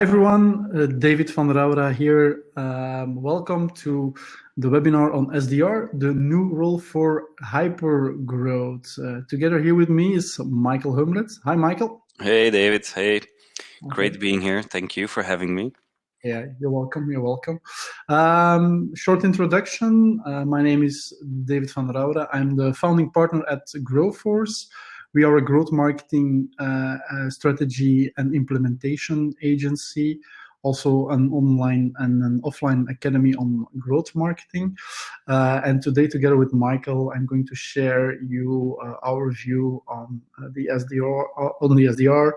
Everyone, David van Rauwra here. Welcome to the webinar on SDR, the new role for hypergrowth. Together here with me is Michael Humlet. Hi, Michael. Hey, David. Hey, great being here. Thank you for having me. Yeah, you're welcome. You're welcome. Short introduction. My name is David van Rauwra. I'm the founding partner at Growforce. We are a growth marketing strategy and implementation agency, also an online and an offline academy on growth marketing. And today, together with Michael, I'm going to share you our view on the SDR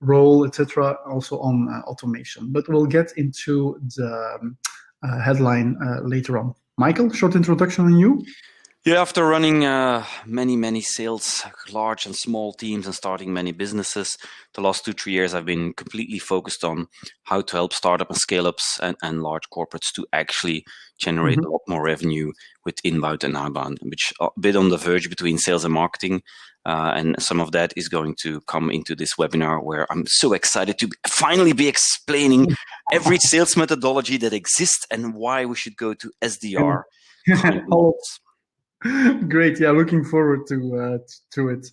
role, etc., also on automation. But we'll get into the headline later on. Michael, short introduction on you. Yeah, after running many sales, large and small teams, and starting many businesses, the last 2-3 years I've been completely focused on how to help startup and scale-ups and large corporates to actually generate a lot more revenue with inbound and outbound, which are a bit on the verge between sales and marketing. And some of that is going to come into this webinar, where I'm so excited to finally be explaining every sales methodology that exists and why we should go to SDR. Great, yeah, looking forward to it.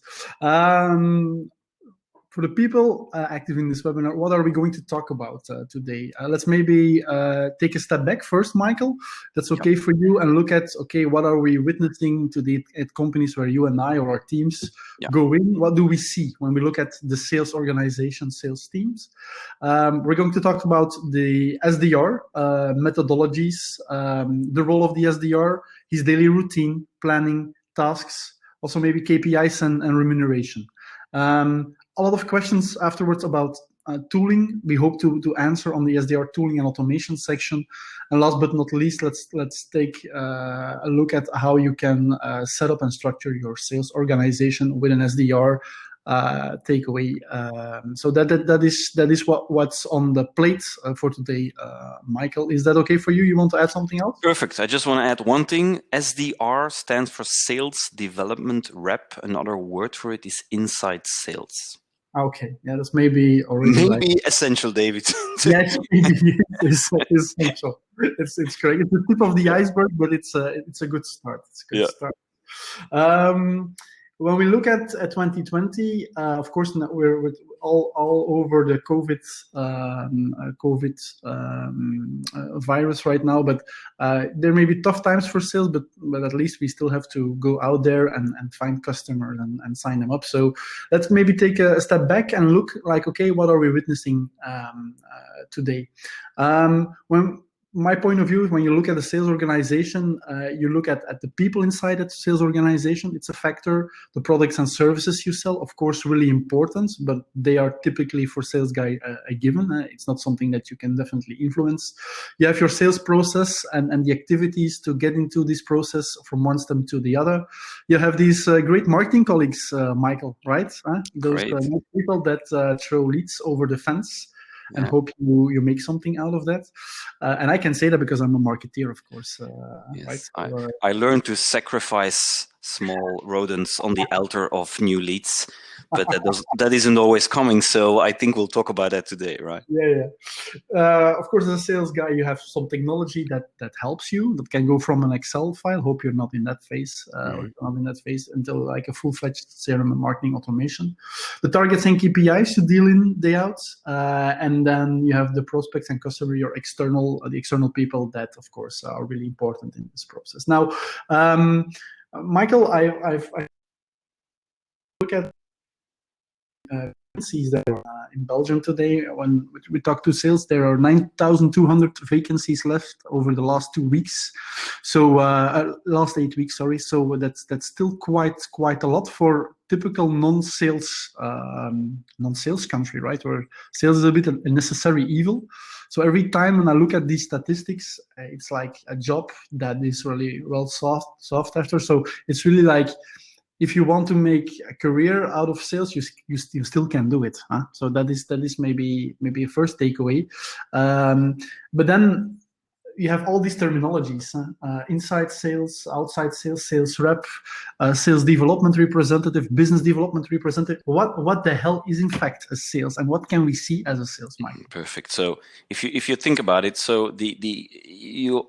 For the people active in this webinar, what are we going to talk about today? Let's maybe take a step back first, Michael. That's okay for you, and look at, what are we witnessing today at companies where you and I or our teams go in? What do we see when we look at the sales organization, sales teams? We're going to talk about the SDR, methodologies, the role of the SDR, his daily routine, planning, tasks, also maybe KPIs and remuneration. A lot of questions afterwards about tooling. We hope to answer on the SDR tooling and automation section. And last but not least, let's take a look at how you can set up and structure your sales organization with an SDR takeaway. So that is what's on the plate for today. Michael, is that okay for you? You want to add something else? Perfect. I just want to add one thing. SDR stands for Sales Development Rep. Another word for it is inside sales. Okay, yeah, that's maybe already essential, David. Yes, it's essential. It's great. It's the tip of the iceberg, but it's a good start. It's a good start. When we look at 2020, of course, we're all over the COVID virus right now, but there may be tough times for sales, but at least we still have to go out there and find customers and sign them up. So let's maybe take a step back and look like, what are we witnessing today? My point of view is when you look at the sales organization, you look at the people inside that sales organization. It's a factor. The products and services you sell, of course, really important, but they are typically for sales guy a given. It's not something that you can definitely influence. You have your sales process and the activities to get into this process from one step to the other. You have these great marketing colleagues, Michael, right? Those people that throw leads over the fence. And hope you make something out of that. And I can say that because I'm a marketeer, of course. Yes, right? I learned to sacrifice small rodents on the altar of new leads, but that isn't always coming. So I think we'll talk about that today, right? Yeah. Of course, as a sales guy, you have some technology that helps you. That can go from an Excel file. Hope you're not in that phase, until like a full-fledged CRM and marketing automation. The targets and KPIs you deal in day out, and then you have the prospects and customer, the external people that, of course, are really important in this process. Now, Michael, I look at vacancies that are in Belgium today. When we talk to sales, there are 9,200 vacancies left over the last 2 weeks. So last 8 weeks, sorry. So that's still quite a lot for typical non-sales country, right? Where sales is a bit a necessary evil. So every time when I look at these statistics, it's like a job that is really well sought after. So it's really like, if you want to make a career out of sales, you still can do it. So that is maybe a first takeaway. But then you have all these terminologies: inside sales, outside sales, sales rep, sales development representative, business development representative. What the hell is in fact a sales, and what can we see as a sales, Mike? Perfect. So if you think about it, so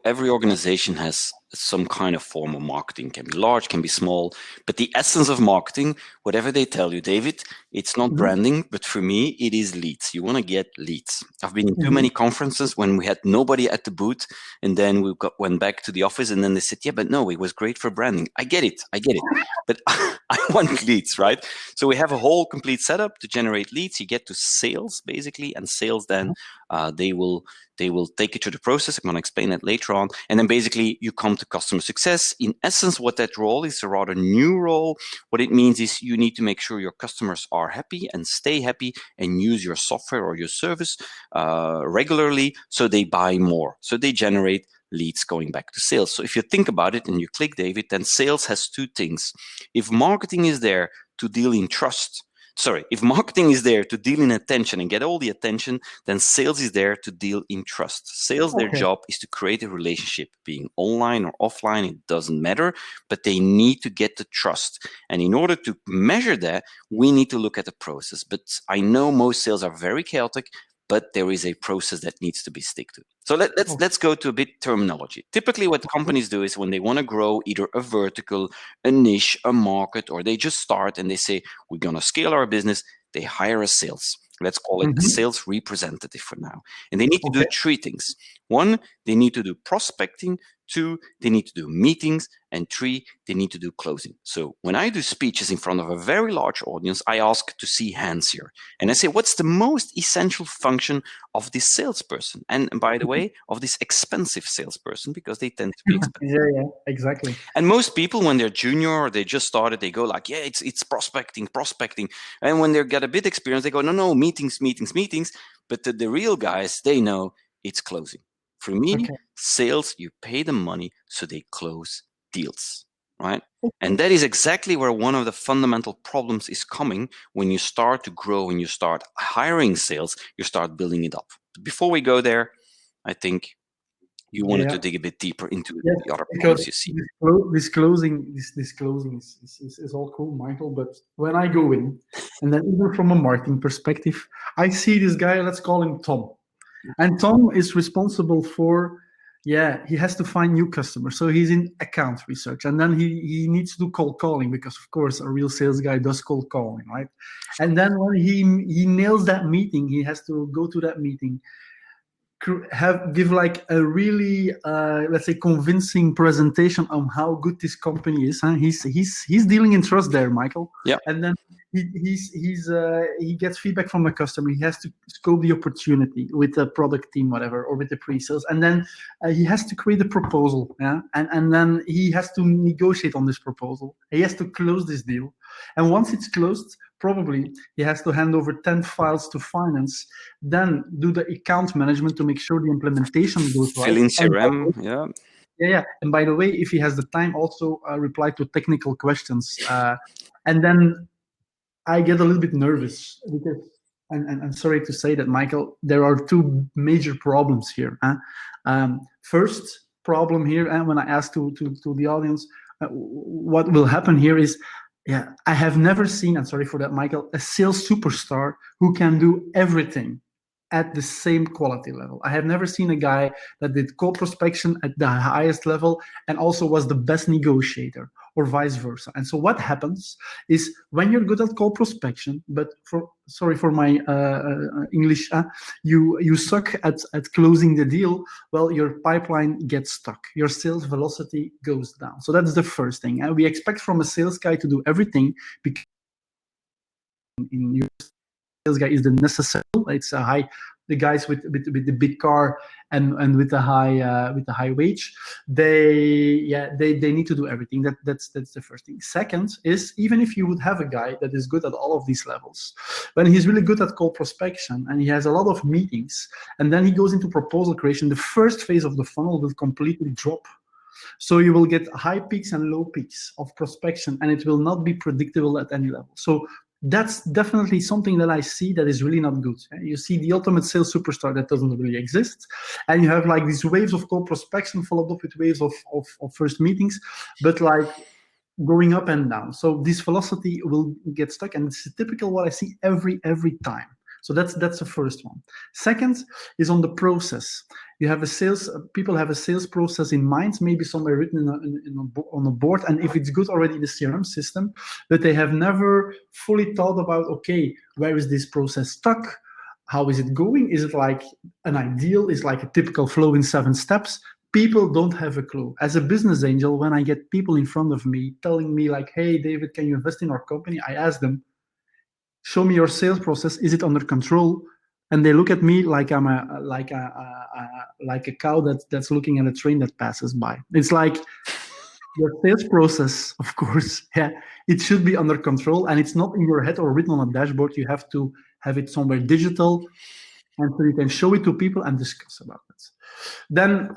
every organization has some kind of form of marketing. Can be large, can be small, but the essence of marketing, whatever they tell you, David, it's not branding, but for me, it is leads. You want to get leads. I've been in too many conferences when we had nobody at the booth, and then we went back to the office, and then they said, yeah, but no, it was great for branding. I get it, but I want leads, right? So we have a whole complete setup to generate leads. You get to sales, basically, and sales then they will take you through the process. I'm going to explain that later on. And then basically you come to customer success. In essence, what that role is, a rather new role. What it means is you need to make sure your customers are happy and stay happy and use your software or your service regularly, so they buy more. So they generate leads going back to sales. So if you think about it and you click, David, then sales has two things. If marketing is there to deal in trust, if marketing is there to deal in attention and get all the attention, then sales is there to deal in trust. Sales, their job is to create a relationship, being online or offline, it doesn't matter, but they need to get the trust. And in order to measure that, we need to look at the process. But I know most sales are very chaotic, but there is a process that needs to be stick to. So let's go to a bit terminology. Typically what companies do is when they want to grow either a vertical, a niche, a market, or they just start and they say, we're going to scale our business, they hire a sales. Let's call it a sales representative for now. And they need to do three things. One, they need to do prospecting. Two, they need to do meetings. And three, they need to do closing. So when I do speeches in front of a very large audience, I ask to see hands here. And I say, what's the most essential function of this salesperson? And by the way, of this expensive salesperson, because they tend to be expensive. Yeah, exactly. And most people, when they're junior or they just started, they go like, yeah, it's prospecting. And when they get a bit experience, they go, no, meetings. But the real guys, they know it's closing. For me, sales, you pay them money so they close deals, right? And that is exactly where one of the fundamental problems is coming when you start to grow and you start hiring sales, you start building it up. But before we go there, I think you wanted to dig a bit deeper into the other problems you see. This closing is all cool, Michael, but when I go in, and then even from a marketing perspective, I see this guy, let's call him Tom. And Tom is responsible for, he has to find new customers. So he's in account research, and then he needs to do cold calling, because of course a real sales guy does cold calling, right? And then when he nails that meeting, he has to go to that meeting, give like a really let's say convincing presentation on how good this company is. He's dealing in trust there, Michael. Yeah. And then he gets feedback from the customer. He has to scope the opportunity with the product team, whatever, or with the pre-sales, and then he has to create a proposal. And then he has to negotiate on this proposal. He has to close this deal, and once it's closed, probably he has to hand over 10 files to finance, then do the account management to make sure the implementation goes right. Fill in CRM, Yeah. And by the way, if he has the time, also reply to technical questions. And then I get a little bit nervous because, and I'm sorry to say that, Michael, there are two major problems here. First problem here, and when I ask to the audience, what will happen here is, I have never seen, and sorry for that, Michael, a sales superstar who can do everything at the same quality level. I have never seen a guy that did cold prospection at the highest level and also was the best negotiator, or vice versa. And so what happens is, when you're good at cold prospection, but sorry for my English, you suck at closing the deal, well, your pipeline gets stuck. Your sales velocity goes down. So that's the first thing. And we expect from a sales guy to do everything, because in your sales guy is the necessary. It's the guys with the big car and with the high wage, they need to do everything. That's the first thing. Second is, even if you would have a guy that is good at all of these levels, when he's really good at cold prospection and he has a lot of meetings, and then he goes into proposal creation, the first phase of the funnel will completely drop. So you will get high peaks and low peaks of prospection, and it will not be predictable at any level. So That's definitely something that I see that is really not good. You see the ultimate sales superstar that doesn't really exist. And you have like these waves of cold prospection followed up with waves of first meetings, but like going up and down. So this velocity will get stuck, and it's typical what I see every time. So that's the first one. Second is on the process. You have people have a sales process in mind, maybe somewhere written on a board, and if it's good already in the CRM system, but they have never fully thought about, okay, where is this process stuck? How is it going? Is it like an ideal? Is like a typical flow in 7 steps? People don't have a clue. As a business angel, when I get people in front of me telling me like, hey, David, can you invest in our company? I ask them, show me your sales process. Is it under control? And they look at me like I'm like a cow that's looking at a train that passes by. It's like your sales process, of course, yeah, it should be under control, and it's not in your head or written on a dashboard. You have to have it somewhere digital, and so you can show it to people and discuss about it. Then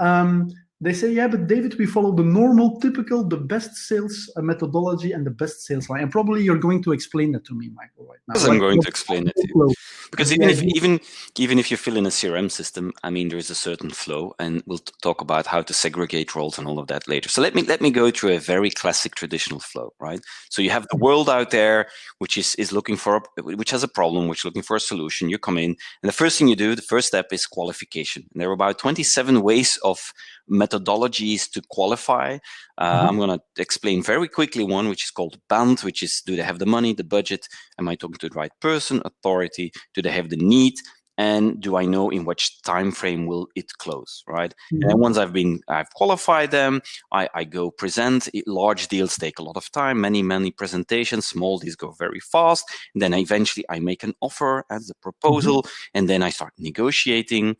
they say, yeah, but David, we follow the normal, typical, the best sales methodology and the best sales line. And probably you're going to explain that to me, Michael, right now. Because I'm going to explain it to you. Because even if you fill in a CRM system, I mean, there is a certain flow, and we'll talk about how to segregate roles and all of that later. So let me go through a very classic traditional flow, right? So you have the world out there, which is looking for, which has a problem, which is looking for a solution. You come in, and the first thing you do, the first step is qualification. And there are about 27 ways of methodologies to qualify. I'm going to explain very quickly one, which is called BAND, which is, do they have the money, the budget? Am I talking to the right person? Authority? Do they have the need? And do I know in which time frame will it close, right? And once I've qualified them, I go present. Large deals take a lot of time, many presentations. Small deals go very fast. And then eventually I make an offer as a proposal, and then I start negotiating.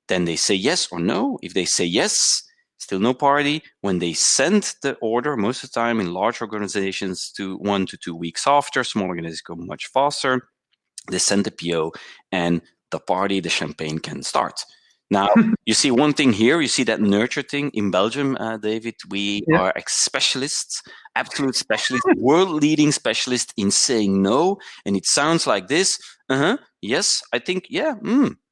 Then they say yes or no. If they say yes, still no party. When they send the order, most of the time in large organizations, 1 to 2 weeks after, small organizations go much faster. They send the PO, and the party, the champagne can start. Now, you see one thing here, you see that nurture thing in Belgium, David, we are specialists, absolute specialists, world-leading specialists in saying no, and it sounds like this, yes, I think,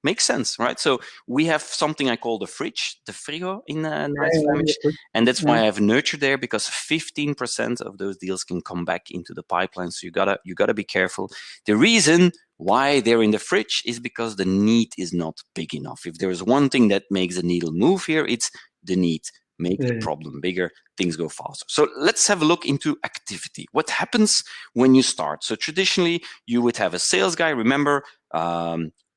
makes sense, right? So we have something I call the fridge, the frigo in nice Flemish, and that's why I have nurture there, because 15% of those deals can come back into the pipeline, so you gotta be careful. The reason why they're in the fridge is because the need is not big enough. If there's one thing that makes the needle move here, it's the need. Make the problem bigger, things go faster. So let's have a look into activity. What happens when you start? So traditionally, you would have a sales guy. Remember,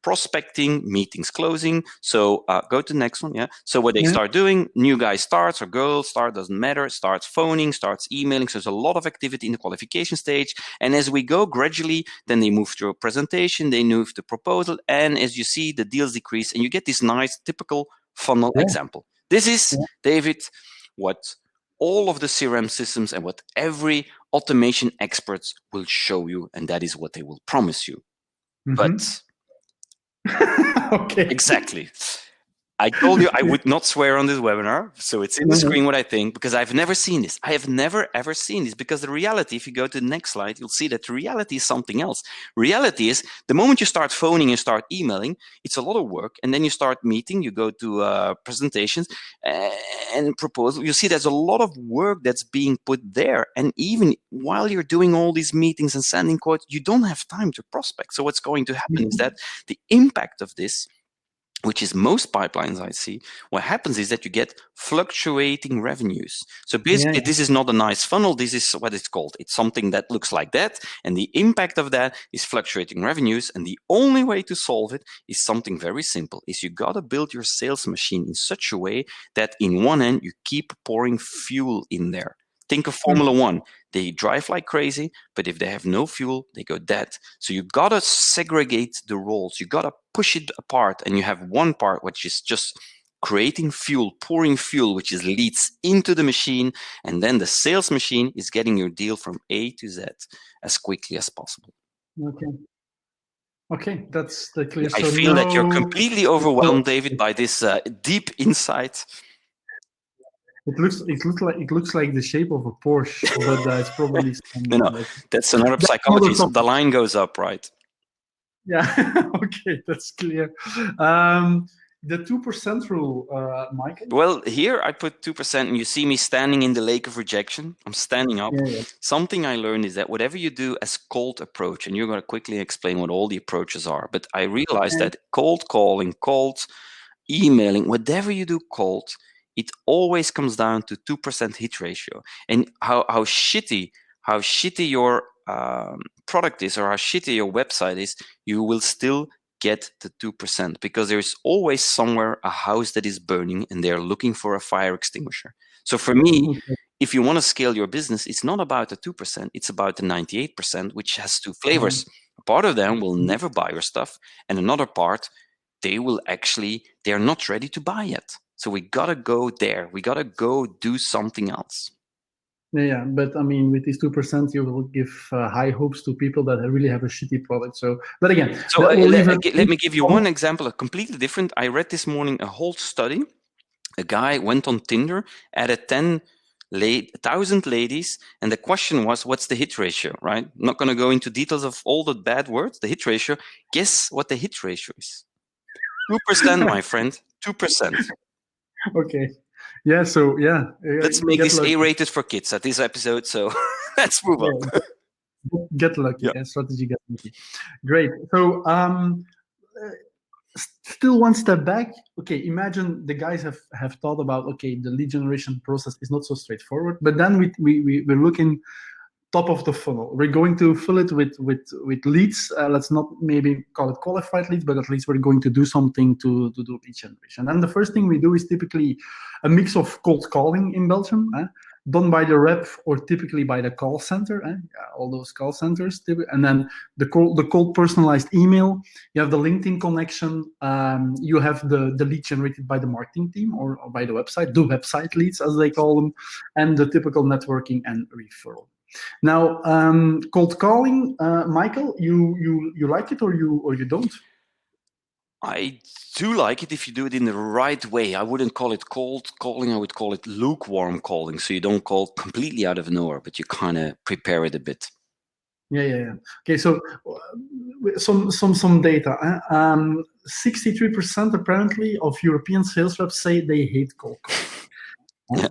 prospecting, meetings, closing. So go to the next one. Yeah. So what they start doing, new guy starts or girl start, doesn't matter, starts phoning, starts emailing. So there's a lot of activity in the qualification stage. And as we go gradually, then they move to a presentation, they move to proposal. And as you see, the deals decrease, and you get this nice typical funnel example. This is, David, what all of the CRM systems and what every automation experts will show you, and that is what they will promise you. But exactly. I told you I would not swear on this webinar, so it's in the screen what I think, because I've never seen this. I have never, ever seen this, because the reality, if you go to the next slide, you'll see that the reality is something else. Reality is, the moment you start phoning and start emailing, it's a lot of work, and then you start meeting, you go to presentations and proposal. You see there's a lot of work that's being put there, and even while you're doing all these meetings and sending quotes, you don't have time to prospect. So what's going to happen is that the impact of this, which is most pipelines I see, what happens is that you get fluctuating revenues. So basically, this is not a nice funnel. This is what it's called. It's something that looks like that. And the impact of that is fluctuating revenues. And the only way to solve it is something very simple, is you got to build your sales machine in such a way that in one end, you keep pouring fuel in there. Think of Formula One. They drive like crazy, but if they have no fuel, they go dead. So you got to segregate the roles. You got to push it apart, and you have one part which is just creating fuel, pouring fuel, which is leads into the machine, and then the sales machine is getting your deal from A to Z as quickly as possible. Okay, that's the clear. I feel that you're completely overwhelmed, David, by this deep insight. It looks like the shape of a Porsche, but it's probably No, that's another psychology. So the line goes up, right? Yeah. Okay, that's clear. The 2% rule, Michael. Well, here I put 2%, and you see me standing in the lake of rejection. I'm standing up. Yeah. Something I learned is that whatever you do as cold approach, and you're going to quickly explain what all the approaches are, but I realized that cold calling, cold emailing, whatever you do cold, it always comes down to 2% hit ratio. And how shitty your product is, or how shitty your website is, you will still get the 2%, because there is always somewhere a house that is burning and they're looking for a fire extinguisher. So for me, if you want to scale your business, it's not about the 2%, it's about the 98%, which has two flavors. A part of them will never buy your stuff, and another part, they're not ready to buy yet. So we gotta go there. We gotta go do something else. Yeah, but I mean, with these 2%, you will give high hopes to people that really have a shitty product. So, but again, let me give you one example, a completely different. I read this morning a whole study. A guy went on Tinder, added 10,000 ladies, and the question was, what's the hit ratio, right? I'm not going to go into details of all the bad words, the hit ratio. Guess what the hit ratio is? 2%, my friend, 2%. Okay. Yeah, so yeah. Let's make this A-rated for kids at this episode, so let's move on. Get lucky. Yeah. Strategy get lucky. Great. So still one step back. Okay, imagine the guys have thought about, okay, the lead generation process is not so straightforward, but then we're looking top of the funnel. We're going to fill it with leads. Let's not maybe call it qualified leads, but at least we're going to do something to do lead generation. And the first thing we do is typically a mix of cold calling in Belgium, done by the rep or typically by the call center, all those call centers. And then the cold personalized email. You have the LinkedIn connection. You have the lead generated by the marketing team or by the website leads, as they call them, and the typical networking and referral. Now, cold calling, Michael, you like it or you don't? I do like it if you do it in the right way. I wouldn't call it cold calling. I would call it lukewarm calling. So you don't call completely out of nowhere, but you kind of prepare it a bit. Yeah. Okay, so some data. 63% apparently of European sales reps say they hate cold calling. Yeah.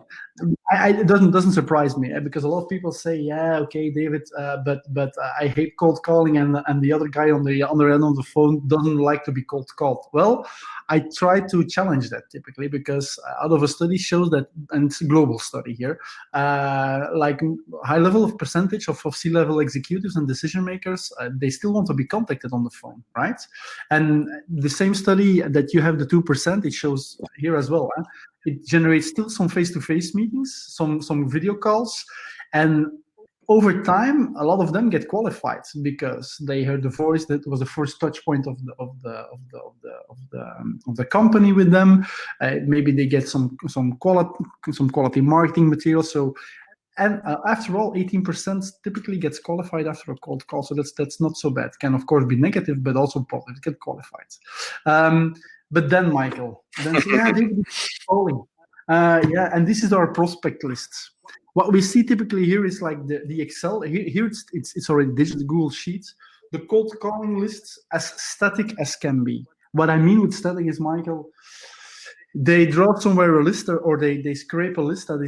It doesn't surprise me, because a lot of people say, yeah, okay, David, but I hate cold calling, and the other guy on the other end of the phone doesn't like to be cold called. Well, I try to challenge that typically, because out of a study shows that, and it's a global study here, like high level of percentage of C-level executives and decision makers, they still want to be contacted on the phone, right? And the same study that you have the 2%, it shows here as well. It generates still some face-to-face meetings, some video calls, and over time, a lot of them get qualified because they heard the voice. That was the first touch point of the company with them. Maybe they get some quality marketing material. So, and after all, 18% typically gets qualified after a cold call. So that's not so bad. Can of course be negative, but also positive. Get qualified. But then, Michael, David is calling. And this is our prospect list. What we see typically here is like the Excel. Here it's already digital Google Sheets. The cold calling lists as static as can be. What I mean with static is, Michael, they draw somewhere a list, or they scrape a list that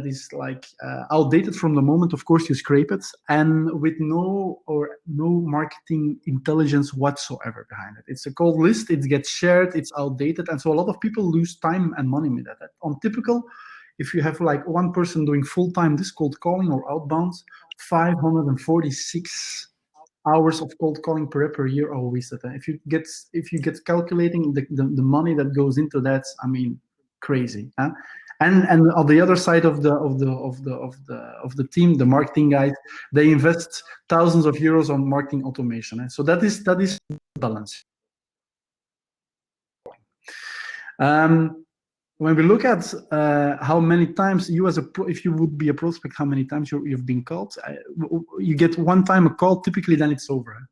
is like outdated from the moment, of course, you scrape it, and with no marketing intelligence whatsoever behind it. It's a cold list, it gets shared, it's outdated, and so a lot of people lose time and money with that. On typical, if you have like one person doing full-time this cold calling or outbound, 546 hours of cold calling per year are wasted. If you get calculating the money that goes into that, I mean, crazy. And on the other side of the team, the marketing guys, they invest thousands of euros on marketing automation. So that is balance. When we look at how many times if you would be a prospect, how many times you've been called, you get one time a call, typically then it's over.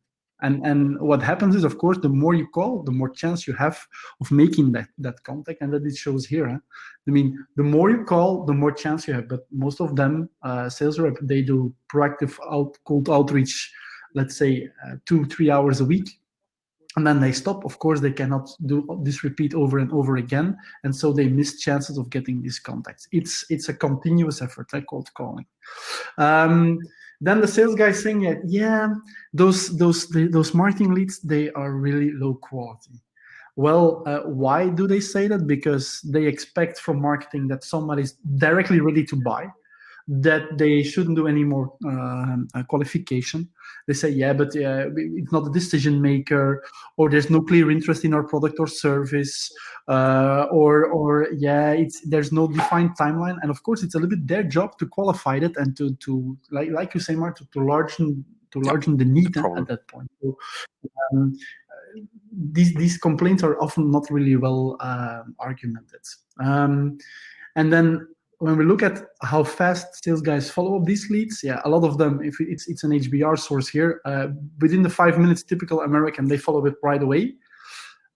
And what happens is, of course, the more you call, the more chance you have of making that contact, and that it shows here. Huh? I mean, the more you call, the more chance you have. But most of them, sales rep, they do proactive cold outreach, let's say 2-3 hours a week. And then they stop. Of course, they cannot do this repeat over and over again, and so they miss chances of getting these contacts. It's a continuous effort, cold calling. Then the sales guy saying, yeah, those marketing leads, they are really low quality. Well, why do they say that? Because they expect from marketing that somebody's directly ready to buy, that they shouldn't do any more qualification. They say, yeah, but it's not a decision maker, or there's no clear interest in our product or service, or yeah, there's no defined timeline. And of course, it's a little bit their job to qualify it and to like you say, Mark, to largen the need at that point. So, these complaints are often not really well argumented. And then when we look at how fast sales guys follow up these leads, yeah, a lot of them, if it's an HBR source here, within the 5 minutes, typical American, they follow it right away.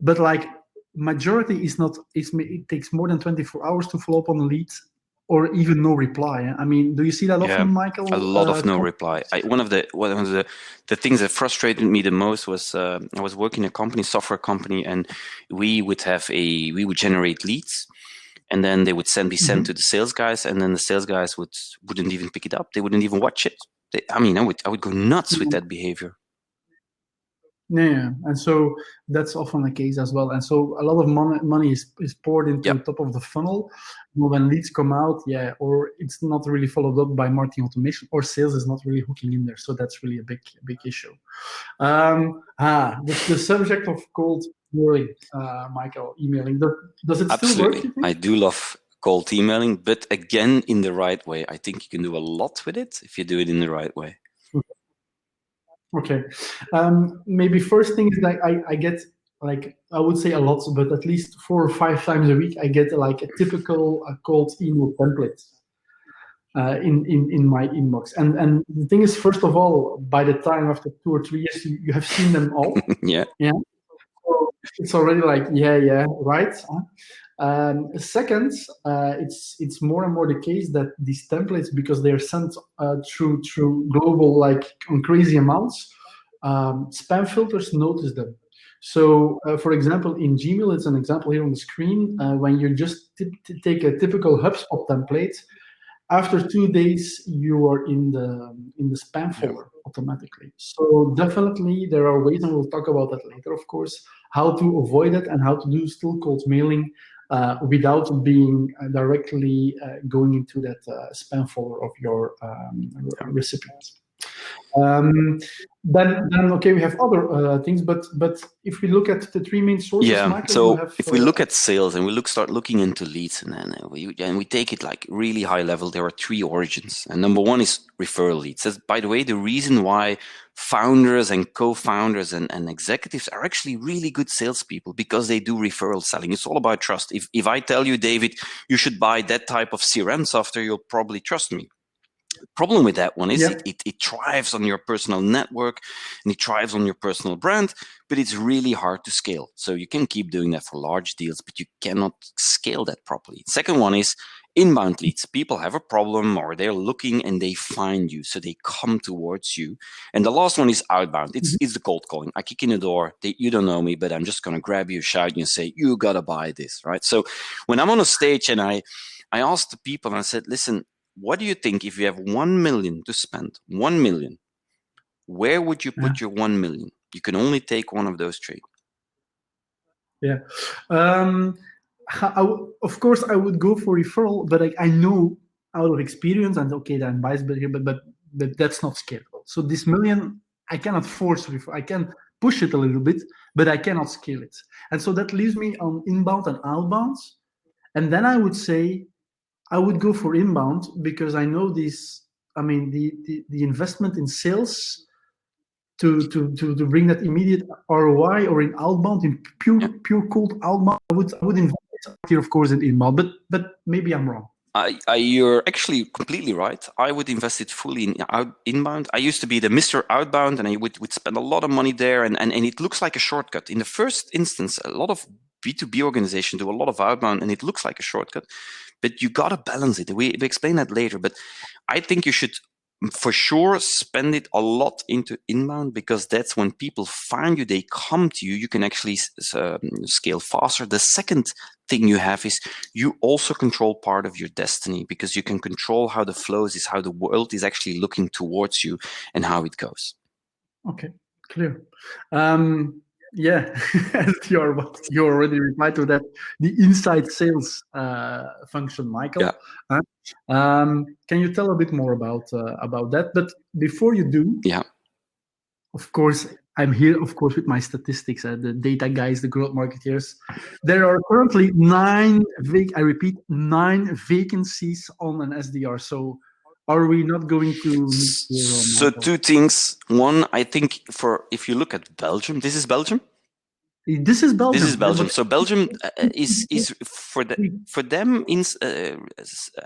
But like majority is not, it takes more than 24 hours to follow up on a lead, or even no reply. I mean, do you see that often, Michael? A lot of no reply. One of the things that frustrated me the most was I was working in a company, software company, and we would generate leads. And then they would be sent to the sales guys, and then the sales guys wouldn't even pick it up. They wouldn't even watch it. I would go nuts with that behavior. Yeah, and so that's often the case as well. And so a lot of money is poured into the top of the funnel. When leads come out, or it's not really followed up by marketing automation, or sales is not really hooking in there. So that's really a big issue. The subject of cold emailing, Michael, emailing. Does it still work? I do love cold emailing, but again, in the right way. I think you can do a lot with it if you do it in the right way. Okay. Maybe first thing is that I get, like, I would say a lot, but at least 4 or 5 times a week, I get like a typical cold email template in my inbox. And the thing is, first of all, by the time after 2 or 3 years, you have seen them all. Yeah. So it's already like, right. Second, it's more and more the case that these templates, because they're sent through global, like on crazy amounts, spam filters notice them. So, for example, in Gmail, it's an example here on the screen. When you just take a typical HubSpot template, after 2 days, you are in the spam folder automatically. So definitely there are ways, and we'll talk about that later, of course, how to avoid it and how to do still cold mailing without being directly going into that spam folder of your recipient. Then okay, we have other things, but if we look at the 3 main sources, Michael, so if we look at sales and we start looking into leads, and then we take it like really high level, there are 3 origins, and number 1 is referral leads. That's, by the way, the reason why founders and co-founders and executives are actually really good salespeople, because they do referral selling. It's all about trust. If I tell you, David, you should buy that type of CRM software, you'll probably trust me. The problem with that one is it thrives on your personal network, and it thrives on your personal brand, but it's really hard to scale. So you can keep doing that for large deals, but you cannot scale that properly. Second one is inbound leads. People have a problem, or they're looking and they find you, so they come towards you. And the last one is outbound. It's the cold calling. I kick in the door. You don't know me, but I'm just going to grab you, shout you, and say, you got to buy this, right? So when I'm on a stage and I asked the people, and I said, listen, what do you think if you have 1 million to spend? 1 million. Where would you put your 1 million? You can only take one of those 3. Yeah. Of course, I would go for referral, but I know out of experience, and okay, that I'm biased here, but that's not scalable. So this million, I cannot force referral. I can push it a little bit, but I cannot scale it. And so that leaves me on inbound and outbound. And then I would say, I would go for inbound, because I know this. I mean, the investment in sales to bring that immediate ROI, or in outbound, in pure cold outbound, I would invest here, of course, in inbound. But maybe I'm wrong. You're actually completely right. I would invest it fully in inbound. I used to be the Mr. Outbound, and I would spend a lot of money there, and it looks like a shortcut. In the first instance, a lot of B2B organizations do a lot of outbound, and it looks like a shortcut, but you got to balance it. We explain that later, but I think you should for sure spend it a lot into inbound, because that's when people find you, they come to you, you can actually scale faster. The second thing you have is you also control part of your destiny, because you can control how the flows is, how the world is actually looking towards you and how it goes. Okay, clear. Yeah, SDR, but you already replied to that. The inside sales function, Michael. Yeah. Can you tell a bit more about that? But before you do, Yeah. of course, I'm here, of course, with my statistics, the data guys, the growth marketeers. There are currently 9 vacancies on an SDR. So are we not going to meet here, So two things. One, I think if you look at Belgium, this is Belgium. This is Belgium. This is Belgium. So Belgium is for them in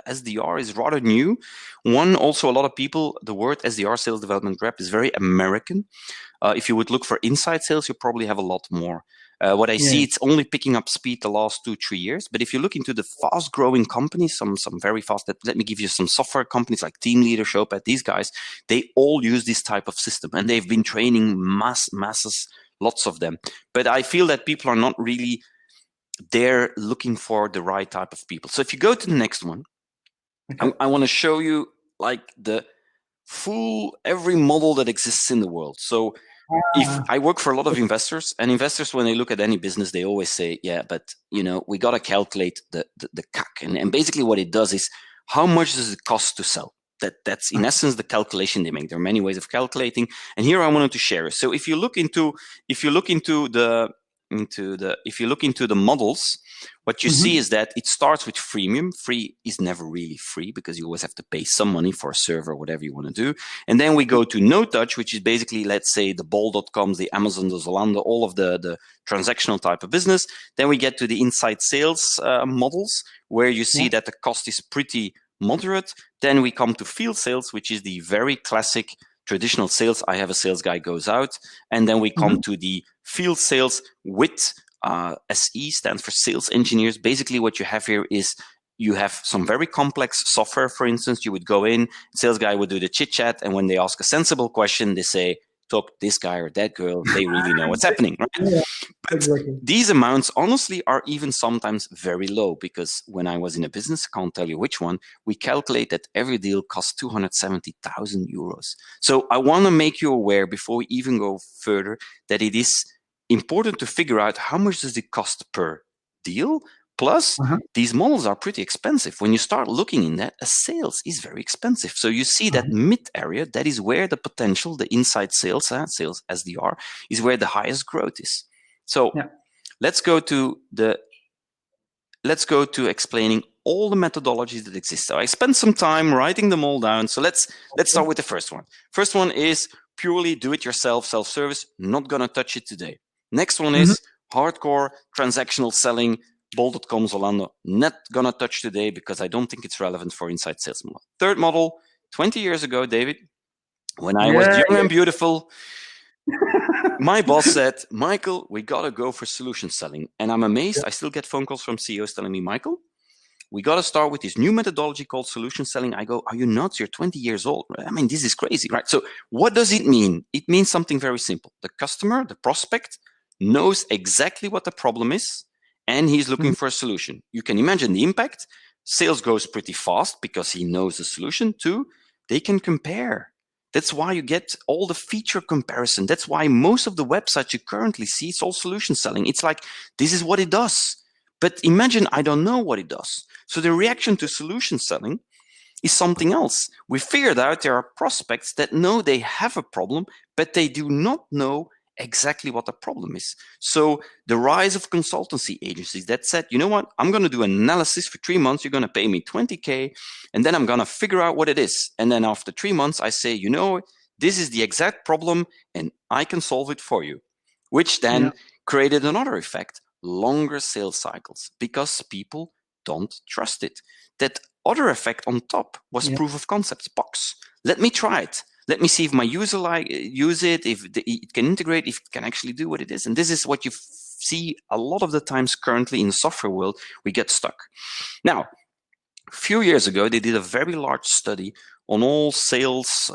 SDR is rather new. One, also a lot of people, the word SDR, sales development rep, is very American. If you would look for inside sales, you probably have a lot more. What I see, it's only picking up speed the last 2-3 years. But if you look into the fast-growing companies, some very fast. Let me give you some software companies like Team Leader, Showpad. These guys, they all use this type of system, and they've been training masses, lots of them. But I feel that people are not really there looking for the right type of people. So if you go to the next one, okay. I want to show you like the full every model that exists in the world. So if I work for a lot of investors, and investors, when they look at any business, they always say, yeah, but we got to calculate the CAC. And basically what it does is, how much does it cost to sell? That's in essence the calculation they make. There are many ways of calculating, and here I wanted to share. So if you look into the models, what you see is that it starts with freemium. Free is never really free, because you always have to pay some money for a server, whatever you want to do. And then we go to no touch, which is basically, let's say, the bol.coms, the Amazon, the Zalando, all of the transactional type of business. Then we get to the inside sales models, where you see that the cost is pretty moderate. Then we come to field sales, which is the very classic traditional sales. I have a sales guy goes out. And then we come to the field sales with SE, stands for sales engineers. Basically what you have here is you have some very complex software. For instance, you would go in, sales guy would do the chit chat, and when they ask a sensible question, they say, talk to this guy or that girl, they really know what's happening, right? Yeah, exactly. These amounts honestly are even sometimes very low, because when I was in a business, I can't tell you which one, we calculate that every deal costs 270,000 euros. So I want to make you aware, before we even go further, that it is important to figure out how much does it cost per deal. Plus, these models are pretty expensive. When you start looking in that, a sales is very expensive. So you see that mid area, that is where the potential, the inside sales, sales SDR, is where the highest growth is. So let's go to explaining all the methodologies that exist. So I spent some time writing them all down. So let's start with the first one. First one is purely do-it-yourself, self-service. Not gonna touch it today. Next one is hardcore transactional selling. Bol.com, Zalando, not gonna touch today, because I don't think it's relevant for inside sales model. Third model, 20 years ago, David, when I was young and beautiful, my boss said, Michael, we gotta go for solution selling. And I'm amazed. I still get phone calls from CEOs telling me, Michael, we got to start with this new methodology called solution selling. I go, are you nuts? You're 20 years old. I mean, this is crazy, right? So what does it mean? It means something very simple. The customer, the prospect, knows exactly what the problem is, and he's looking for a solution. You can imagine the impact. Sales goes pretty fast because he knows the solution. Two, they can compare. That's why you get all the feature comparison. That's why most of the websites you currently see, it's all solution selling. It's like, this is what it does. But imagine I don't know what it does. So the reaction to solution selling is something else. We figured out there are prospects that know they have a problem, but they do not know exactly what the problem is. So the rise of consultancy agencies that said, you know what, I'm going to do an analysis for 3 months. You're going to pay me 20K, and then I'm going to figure out what it is. And then after 3 months, I say, you know, this is the exact problem, and I can solve it for you, which then created another effect, longer sales cycles, because people don't trust it. That other effect on top was proof of concept box. Let me try it. Let me see if my user use it, if it can integrate, if it can actually do what it is. And this is what you see a lot of the times currently in the software world. We get stuck. Now, a few years ago, they did a very large study on all sales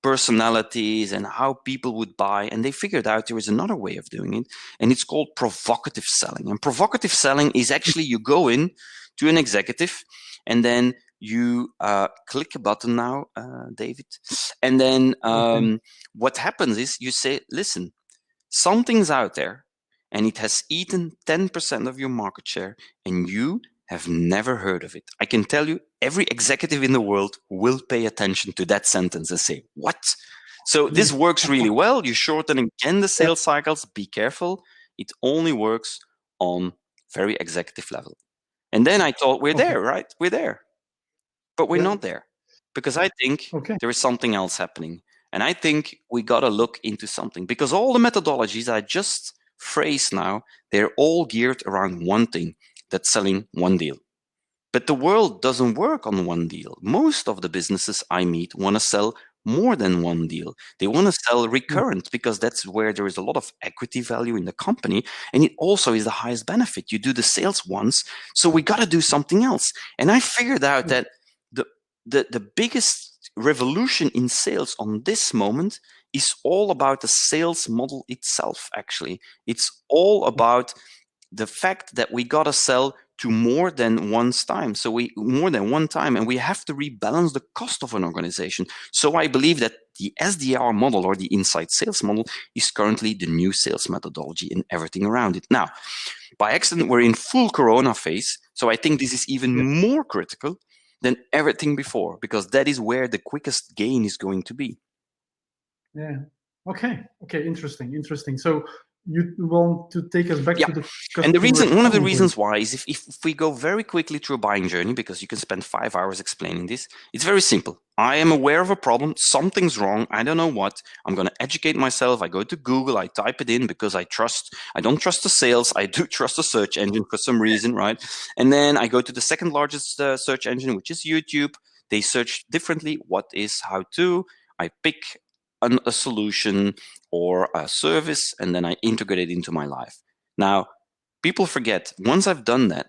personalities and how people would buy. And they figured out there is another way of doing it. And it's called provocative selling. And provocative selling is actually you go in to an executive and then you click a button now, David. And then what happens is you say, listen, something's out there and it has eaten 10% of your market share and you have never heard of it. I can tell you every executive in the world will pay attention to that sentence and say, what? So this works really well. You shorten again the sales cycles. Be careful. It only works on very executive level. And then I thought, we're there, right? We're there. But we're not there because I think there is something else happening. And I think we got to look into something because all the methodologies I just phrased now, they're all geared around one thing. That's selling one deal. But the world doesn't work on one deal. Most of the businesses I meet want to sell more than one deal. They want to sell recurrent because that's where there is a lot of equity value in the company. And it also is the highest benefit. You do the sales once, so we got to do something else. And I figured out that the biggest revolution in sales on this moment is all about the sales model itself, actually. It's all about the fact that we got to sell to more than one time. So and we have to rebalance the cost of an organization. So I believe that the SDR model or the inside sales model is currently the new sales methodology and everything around it. Now, by accident, we're in full Corona phase. So I think this is even more critical than everything before, because that is where the quickest gain is going to be. Yeah. Okay. Interesting. So you want to take us back to the customer. And one of the reasons why is if we go very quickly through a buying journey, because you can spend 5 hours explaining this, it's very simple. I am aware of a problem. Something's wrong. I don't know what. I'm going to educate myself. I go to Google. I type it in because I don't trust the sales. I do trust the search engine for some reason, right? And then I go to the second largest search engine, which is YouTube. They search differently. What is, how to. I pick a solution or a service, and then I integrate it into my life. Now, people forget, once I've done that,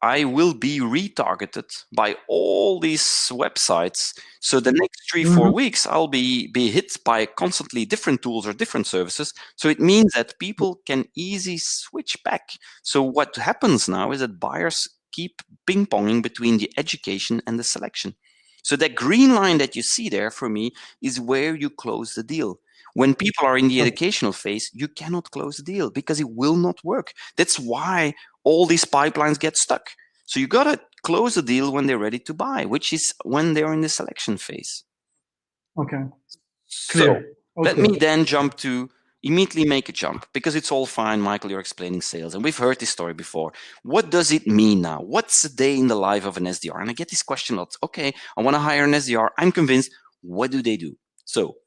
I will be retargeted by all these websites. So the next 3-4 weeks, I'll be hit by constantly different tools or different services. So it means that people can easily switch back. So what happens now is that buyers keep ping-ponging between the education and the selection. So that green line that you see there for me is where you close the deal. When people are in the educational phase, you cannot close the deal because it will not work. That's why all these pipelines get stuck. So you got to close the deal when they're ready to buy, which is when they're in the selection phase. Okay. Clear. So let me then immediately make a jump, because it's all fine, Michael, you're explaining sales, and we've heard this story before. What does it mean now? What's a day in the life of an SDR? And I get this question a lot. Okay, I want to hire an SDR. I'm convinced. What do they do? So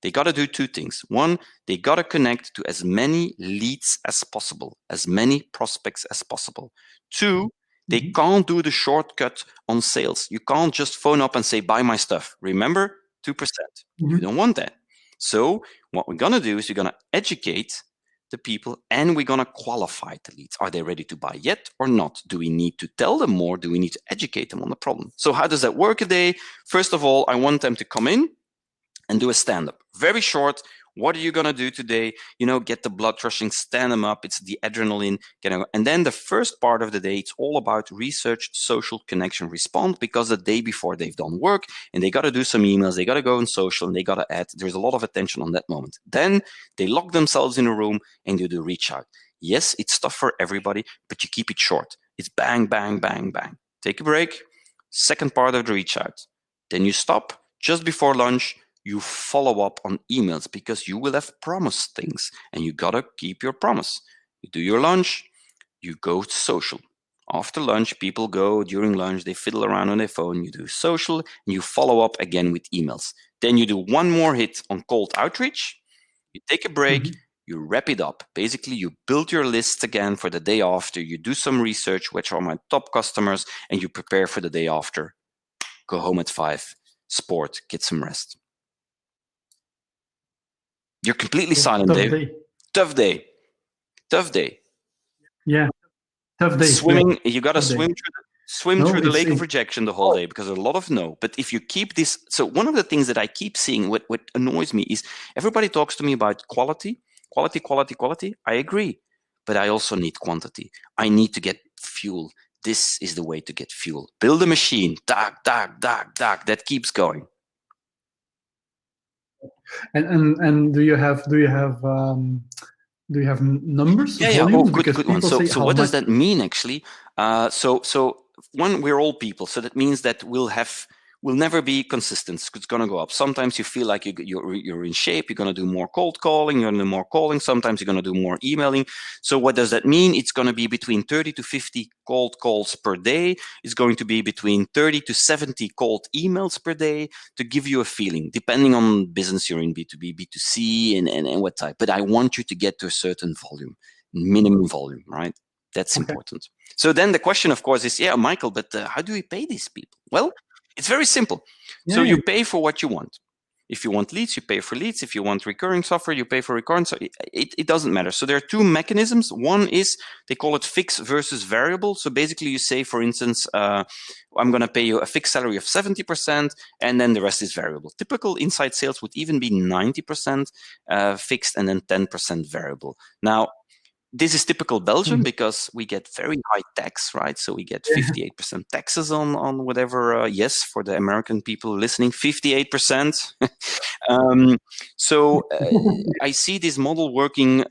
they got to do 2 things. 1, they got to connect to as many leads as possible, as many prospects as possible. 2, they can't do the shortcut on sales. You can't just phone up and say, buy my stuff. Remember, 2%. You don't want that. So what we're going to do is we're going to educate the people, and we're going to qualify the leads. Are they ready to buy yet or not? Do we need to tell them more? Do we need to educate them on the problem? So how does that work a day? First of all, I want them to come in and do a stand-up. Very short. What are you going to do today? Get the blood rushing, stand them up. It's the adrenaline. And then the first part of the day, it's all about research, social connection, respond, because the day before they've done work and they got to do some emails. They got to go on social and they got to add. There's a lot of attention on that moment. Then they lock themselves in a room and you do reach out. Yes, it's tough for everybody, but you keep it short. It's bang, bang, bang, bang. Take a break. Second part of the reach out. Then you stop just before lunch. You follow up on emails because you will have promised things and you got to keep your promise. You do your lunch, you go to social. After lunch, people go during lunch, they fiddle around on their phone, you do social, and you follow up again with emails. Then you do one more hit on cold outreach, you take a break, you wrap it up. Basically, you build your lists again for the day after, you do some research, which are my top customers, and you prepare for the day after. Go home at 5, sport, get some rest. You're completely silent, Tough Dave. day. Tough day. Tough day. Yeah, tough day. Swimming, yeah. you got to swim through the lake of rejection the whole day, because there's a lot of no. But if you keep this, so one of the things that I keep seeing, what annoys me is everybody talks to me about quality. I agree, but I also need quantity. I need to get fuel. This is the way to get fuel. Build a machine, that keeps going. And do you have numbers? Yeah. Volumes? Oh, good one. So what does that mean actually? So one, we're all people, so that means that we'll never be consistent. It's going to go up. Sometimes you feel like you're in shape. You're going to do more cold calling. You're going to do more calling. Sometimes you're going to do more emailing. So what does that mean? It's going to be between 30 to 50 cold calls per day. It's going to be between 30 to 70 cold emails per day, to give you a feeling, depending on business you're in, B2B, B2C, and what type. But I want you to get to a certain volume, minimum volume, right? That's important. So then the question, of course, is, yeah, Michael, but how do we pay these people? Well, it's very simple. So you pay for what you want. If you want leads, you pay for leads. If you want recurring software, you pay for recurring. So it doesn't matter. So there are two mechanisms. One is, they call it fixed versus variable. So basically you say, for instance, I'm going to pay you a fixed salary of 70%, and then the rest is variable. Typical inside sales would even be 90% fixed and then 10% variable. Now, this is typical Belgium because we get very high tax, right? So we get 58% taxes on whatever. Yes, for the American people listening, 58%. I see this model working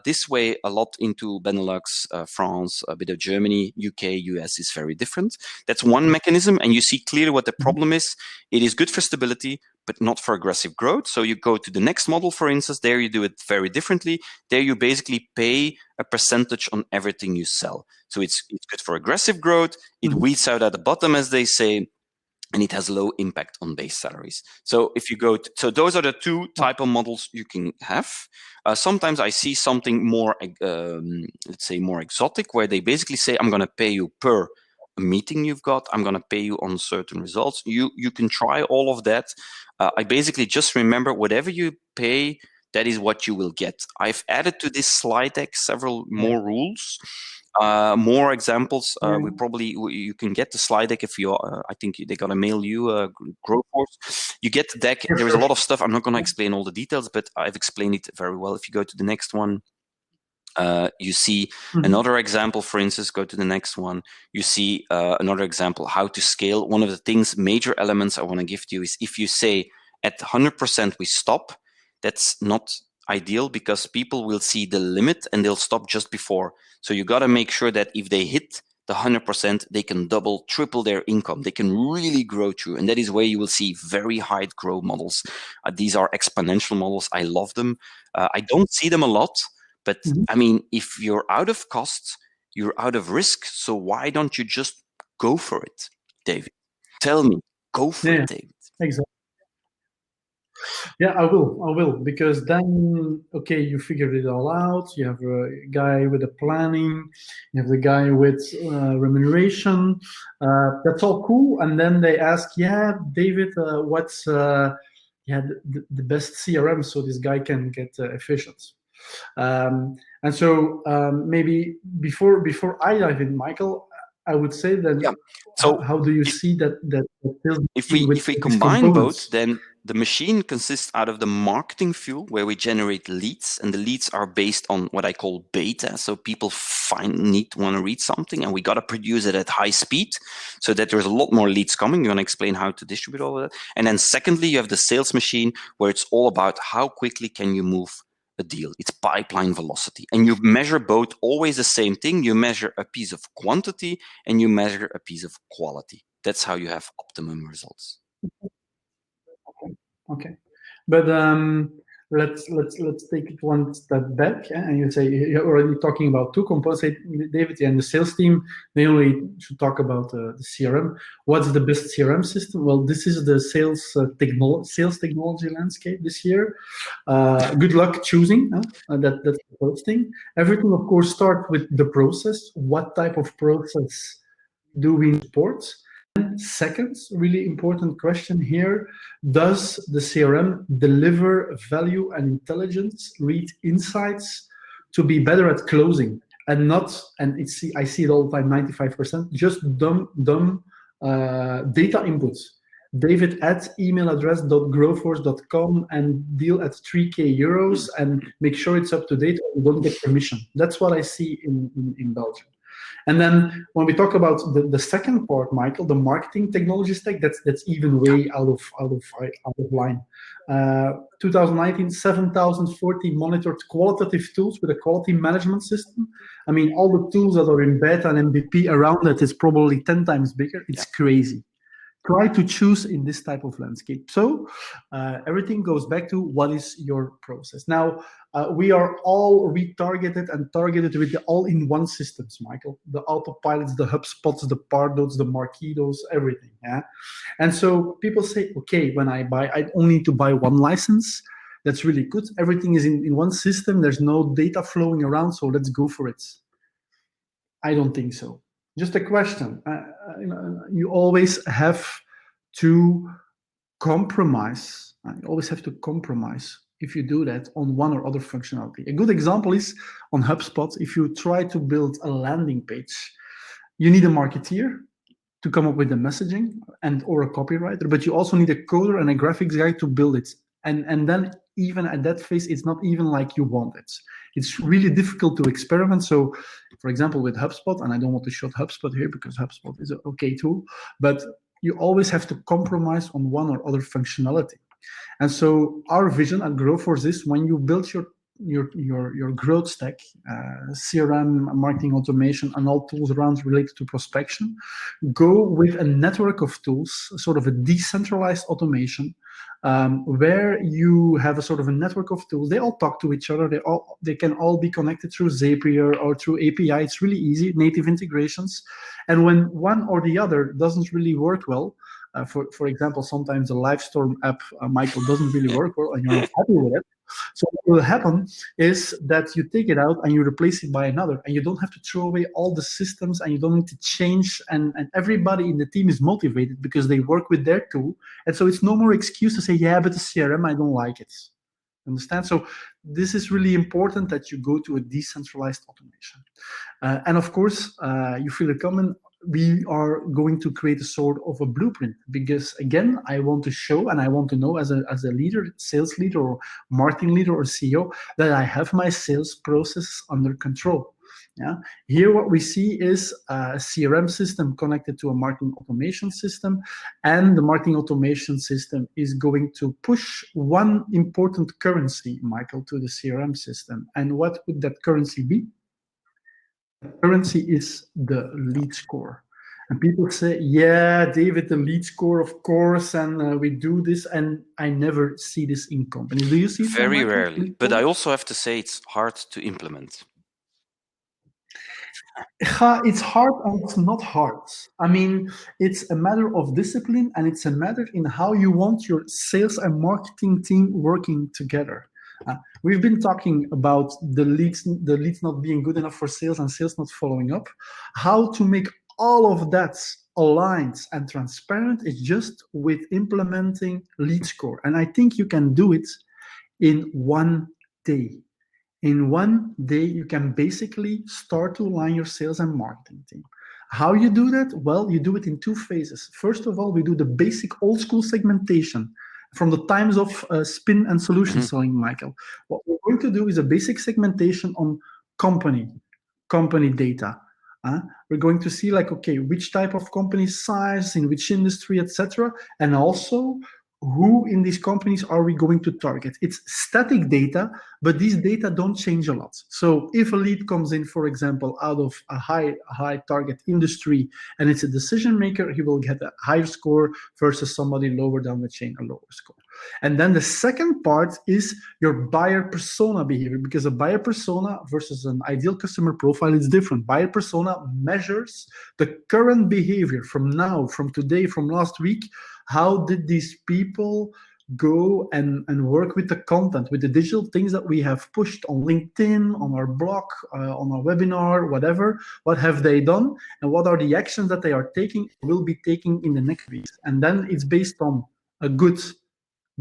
this way a lot into Benelux, France, a bit of Germany, UK, US is very different. That's one mechanism, and you see clearly what the problem is. It is good for stability, but not for aggressive growth. So you go to the next model, for instance, there you do it very differently. There you basically pay a percentage on everything you sell. So it's good for aggressive growth. It weeds out at the bottom, as they say, and it has low impact on base salaries. So if you go, so those are the two type of models you can have. Sometimes I see something more, let's say more exotic, where they basically say, I'm going to pay you per meeting you've got. I'm going to pay you on certain results. You can try all of that. I basically just remember, whatever you pay, that is what you will get. I've added to this slide deck several more rules. More examples. You can get the slide deck if you. I think they're gonna mail you Growth Force. You get the deck. There is a lot of stuff. I'm not gonna explain all the details, but I've explained it very well. If you go to the next one, you see another example. For instance, go to the next one. You see another example how to scale. One of the things, major elements I want to give to you is, if you say at 100% we stop, that's not ideal, because people will see the limit and they'll stop just before. So you got to make sure that if they hit the 100%, they can double, triple their income. They can really grow through. And that is where you will see very high growth models. These are exponential models. I love them. I don't see them a lot, but I mean, if you're out of costs, you're out of risk. So why don't you just go for it, David? Tell me, go for it, David. Exactly. Yeah, I will, because then, okay, you figured it all out. You have a guy with the planning, you have the guy with remuneration. That's all cool. And then they ask, yeah, David, what's the best CRM so this guy can get efficient? And so maybe before I dive in, Michael, I would say then, so how do you see that if we combine both, then the machine consists out of the marketing fuel, where we generate leads, and the leads are based on what I call beta. So people want to read something, and we got to produce it at high speed so that there's a lot more leads coming. You want to explain how to distribute all of that. And then secondly, you have the sales machine, where it's all about how quickly can you move a deal. It's pipeline velocity. And you measure both, always the same thing. You measure a piece of quantity and you measure a piece of quality. That's how you have optimum results. Okay. But let's take it one step back, and you say you're already talking about two components. Say, David, and the sales team, they only should talk about the CRM. What's the best CRM system? Well, this is the sales technology landscape this year. Good luck choosing. That's the first thing. Everything, of course, starts with the process. What type of process do we support? Second, really important question here, does the CRM deliver value and intelligence, read insights to be better at closing and not, and I see it all the time, 95%, just dumb data inputs. David at email-address.growforce.com and deal at 3K euros and make sure it's up to date or you don't get permission. That's what I see in Belgium. And then when we talk about the second part, Michael, the marketing technology stack, that's even way out of line. 2019, 7,040 monitored qualitative tools with a quality management system. I mean, all the tools that are in beta and MVP around it is probably 10 times bigger. It's crazy. Try to choose in this type of landscape. So everything goes back to what is your process. Now, we are all retargeted and targeted with the all-in-one systems, Michael. The autopilots, the HubSpots, the Pardos, the Marketos, everything. Yeah. And so people say, okay, when I only need to buy one license. That's really good. Everything is in one system. There's no data flowing around, so let's go for it. I don't think so. Just a question. You always have to compromise. You always have to compromise if you do that on one or other functionality. A good example is on HubSpot. If you try to build a landing page, you need a marketeer to come up with the messaging and or a copywriter, but you also need a coder and a graphics guy to build it. And then even at that phase, it's not even like you want it. It's really difficult to experiment. So, for example, with HubSpot, and I don't want to shut HubSpot here because HubSpot is an okay tool, but you always have to compromise on one or other functionality. And so our vision at Growforce is when you build your growth stack, CRM, marketing automation, and all tools around related to prospection, go with a network of tools, sort of a decentralized automation, where you have a sort of a network of tools. They all talk to each other. They can all be connected through Zapier or through API. It's really easy, native integrations. And when one or the other doesn't really work well, for example, sometimes the Livestorm app, Michael, doesn't really work well, and you're not happy with it. So what will happen is that you take it out and you replace it by another, and you don't have to throw away all the systems, and you don't need to change, and everybody in the team is motivated because they work with their tool. And so it's no more excuse to say, yeah, but the CRM, I don't like it. Understand? So this is really important that you go to a decentralized automation. And of course, you feel it coming. We are going to create a sort of a blueprint because, again, I want to show and I want to know as a leader, sales leader or marketing leader or CEO, that I have my sales process under control. Yeah. Here what we see is a CRM system connected to a marketing automation system, and the marketing automation system is going to push one important currency, Michael, to the CRM system. And what would that currency be? The currency is the lead score. And people say, yeah, David, the lead score, of course, and we do this, and I never see this in companies. Do you see it? Very rarely, but I also have to say it's hard to implement. It's hard and it's not hard. I mean, it's a matter of discipline, and it's a matter in how you want your sales and marketing team working together. We've been talking about the leads not being good enough for sales and sales not following up. How to make all of that aligned and transparent is just with implementing lead score. And I think you can do it in one day. In one day, you can basically start to align your sales and marketing team. How you do that? Well, you do it in two phases. First of all, we do the basic old school segmentation from the times of spin and solution selling, Michael. What we're going to do is a basic segmentation on company data. We're going to see, like, okay, which type of company size, in which industry, etc. And also, who in these companies are we going to target? It's static data, but these data don't change a lot. So if a lead comes in, for example, out of a high target industry and it's a decision maker, he will get a higher score versus somebody lower down the chain, a lower score. And then the second part is your buyer persona behavior, because a buyer persona versus an ideal customer profile is different. Buyer persona measures the current behavior from now, from today, from last week. How did these people go and work with the content, with the digital things that we have pushed on LinkedIn, on our blog, on our webinar, whatever? What have they done? And what are the actions that they are taking, will be taking in the next weeks? And then it's based on a good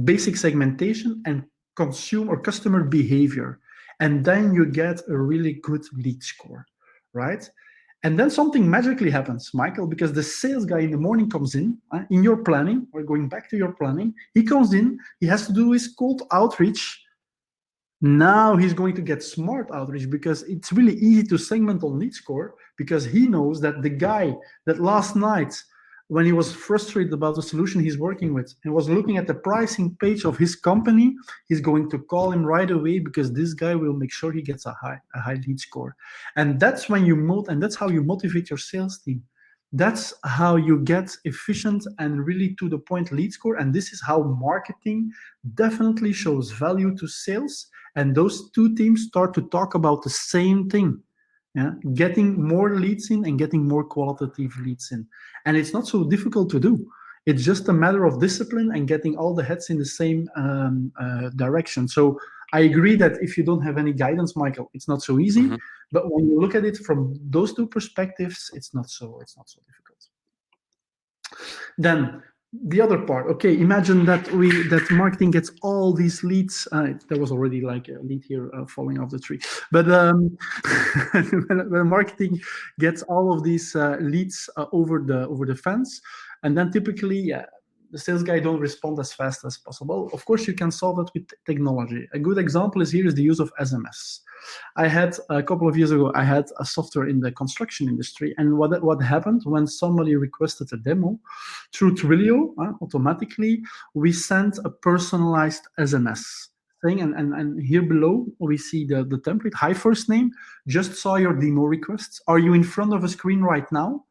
basic segmentation and customer behavior. And then you get a really good lead score, right? And then something magically happens, Michael, because the sales guy in the morning comes in your planning. We're going back to your planning. He comes in, he has to do his cold outreach. Now he's going to get smart outreach, because it's really easy to segment on lead score, because he knows that the guy that last night, when he was frustrated about the solution he's working with and was looking at the pricing page of his company, he's going to call him right away, because this guy will make sure he gets a high lead score. And that's when and that's how you motivate your sales team. That's how you get efficient and really to the point lead score. And this is how marketing definitely shows value to sales. And those two teams start to talk about the same thing. Yeah, getting more leads in and getting more qualitative leads in. And it's not so difficult to do. It's just a matter of discipline and getting all the heads in the same direction. So I agree that if you don't have any guidance, Michael, it's not so easy. Mm-hmm. But when you look at it from those two perspectives, it's not so difficult. Then the other part, okay, imagine that marketing gets all these leads. There was already like a lead here falling off the tree. But when marketing gets all of these leads over the fence, and then typically the sales guy don't respond as fast as possible. Of course, you can solve it with technology. A good example is the use of SMS. I had a couple of years ago, I had a software in the construction industry, and what happened when somebody requested a demo through Twilio, automatically we sent a personalized SMS thing, and here below we see the template. Hi, first name, just saw your demo requests. Are you in front of a screen right now?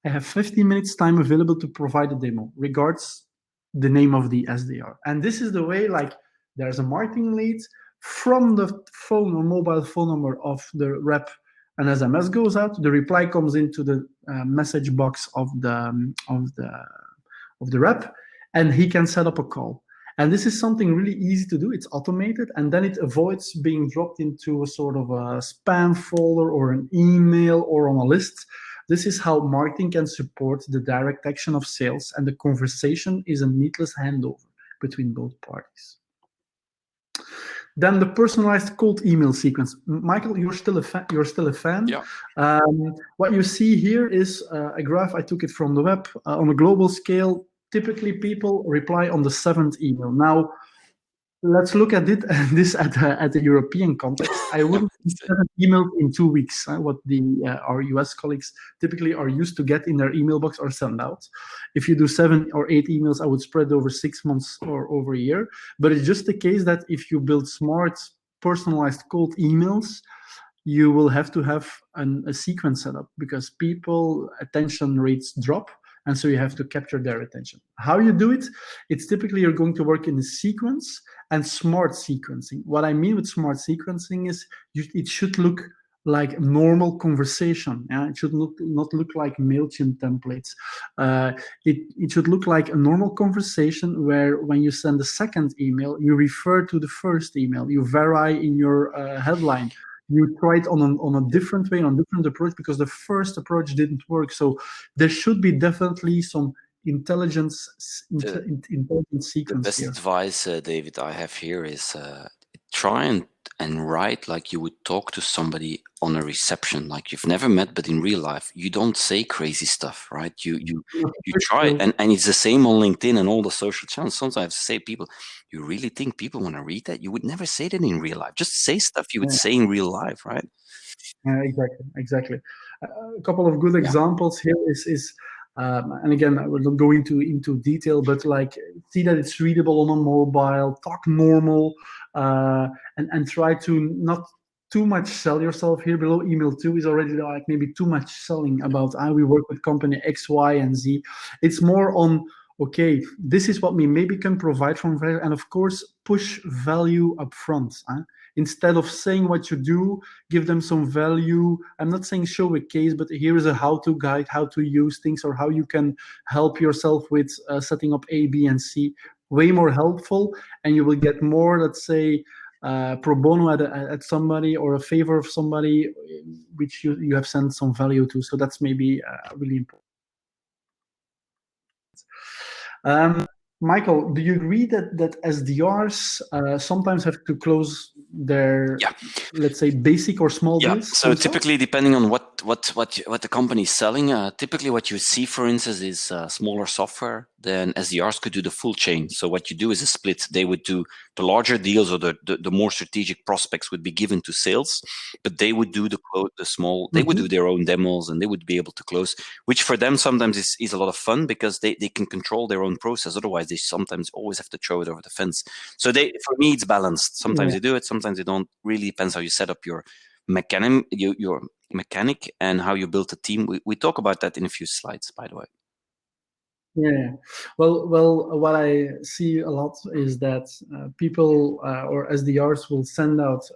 I have 15 minutes time available to provide a demo. Regards, the name of the SDR. And this is the way, like, there's a marketing lead from the phone or mobile phone number of the rep. An SMS goes out. The reply comes into the message box of the rep, and he can set up a call. And this is something really easy to do. It's automated, and then it avoids being dropped into a sort of a spam folder or an email or on a list. This is how marketing can support the direct action of sales, and the conversation is a needless handover between both parties. Then the personalized cold email sequence. Michael, you're still a fan. Yeah. What you see here is a graph. I took it from the web. On a global scale, typically people reply on the 7th email. Now, let's look at this at the European context. I wouldn't send an email in 2 weeks. What our US colleagues typically are used to get in their email box or send out. If you do 7 or 8 emails, I would spread over 6 months or over a year. But it's just the case that if you build smart, personalized cold emails, you will have to have a sequence set up, because people attention rates drop. And so you have to capture their attention. How you do it? It's typically you're going to work in a sequence and smart sequencing. What I mean with smart sequencing is it should look like normal conversation. Yeah? It should not look like MailChimp templates. It should look like a normal conversation where when you send the second email, you refer to the first email. You vary in your headline. You try it on a different way, on a different approach, because the first approach didn't work. So there should be definitely some intelligent sequence. The best advice, David, I have here is try and write like you would talk to somebody on a reception, like you've never met, but in real life, you don't say crazy stuff, right? You try, and it's the same on LinkedIn and all the social channels. Sometimes I have to say, people, you really think people want to read that? You would never say that in real life. Just say stuff you would say in real life, right? Exactly. A couple of good examples here is and again, I will not go into detail, but like see that it's readable on a mobile, talk normal, and try to not too much sell yourself. Here below, email 2 is already like maybe too much selling about we work with company X, Y, and Z. It's more on okay, this is what we maybe can provide from value, and of course, push value up front. Instead of saying what you do, give them some value. I'm not saying show a case, but here is a how-to guide, how to use things, or how you can help yourself with setting up A, B, and C. Way more helpful, and you will get more, let's say, pro bono at somebody, or a favor of somebody which you have sent some value to. So that's maybe really important. Michael, do you agree that SDRs sometimes have to close their, let's say, basic or small deals? So themselves? Typically, depending on what the company is selling, typically what you see, for instance, is smaller software. Then SDRs could do the full chain. So what you do is a split. They would do the larger deals, or the more strategic prospects would be given to sales, but they would do the small. They would do their own demos, and they would be able to close, which for them sometimes is a lot of fun, because they can control their own process. Otherwise, they sometimes always have to throw it over the fence. So for me, it's balanced. Sometimes they do it, sometimes they don't. Really depends how you set up your mechanic and how you build a team. We talk about that in a few slides, by the way. Yeah. Well, what I see a lot is that people or SDRs will send out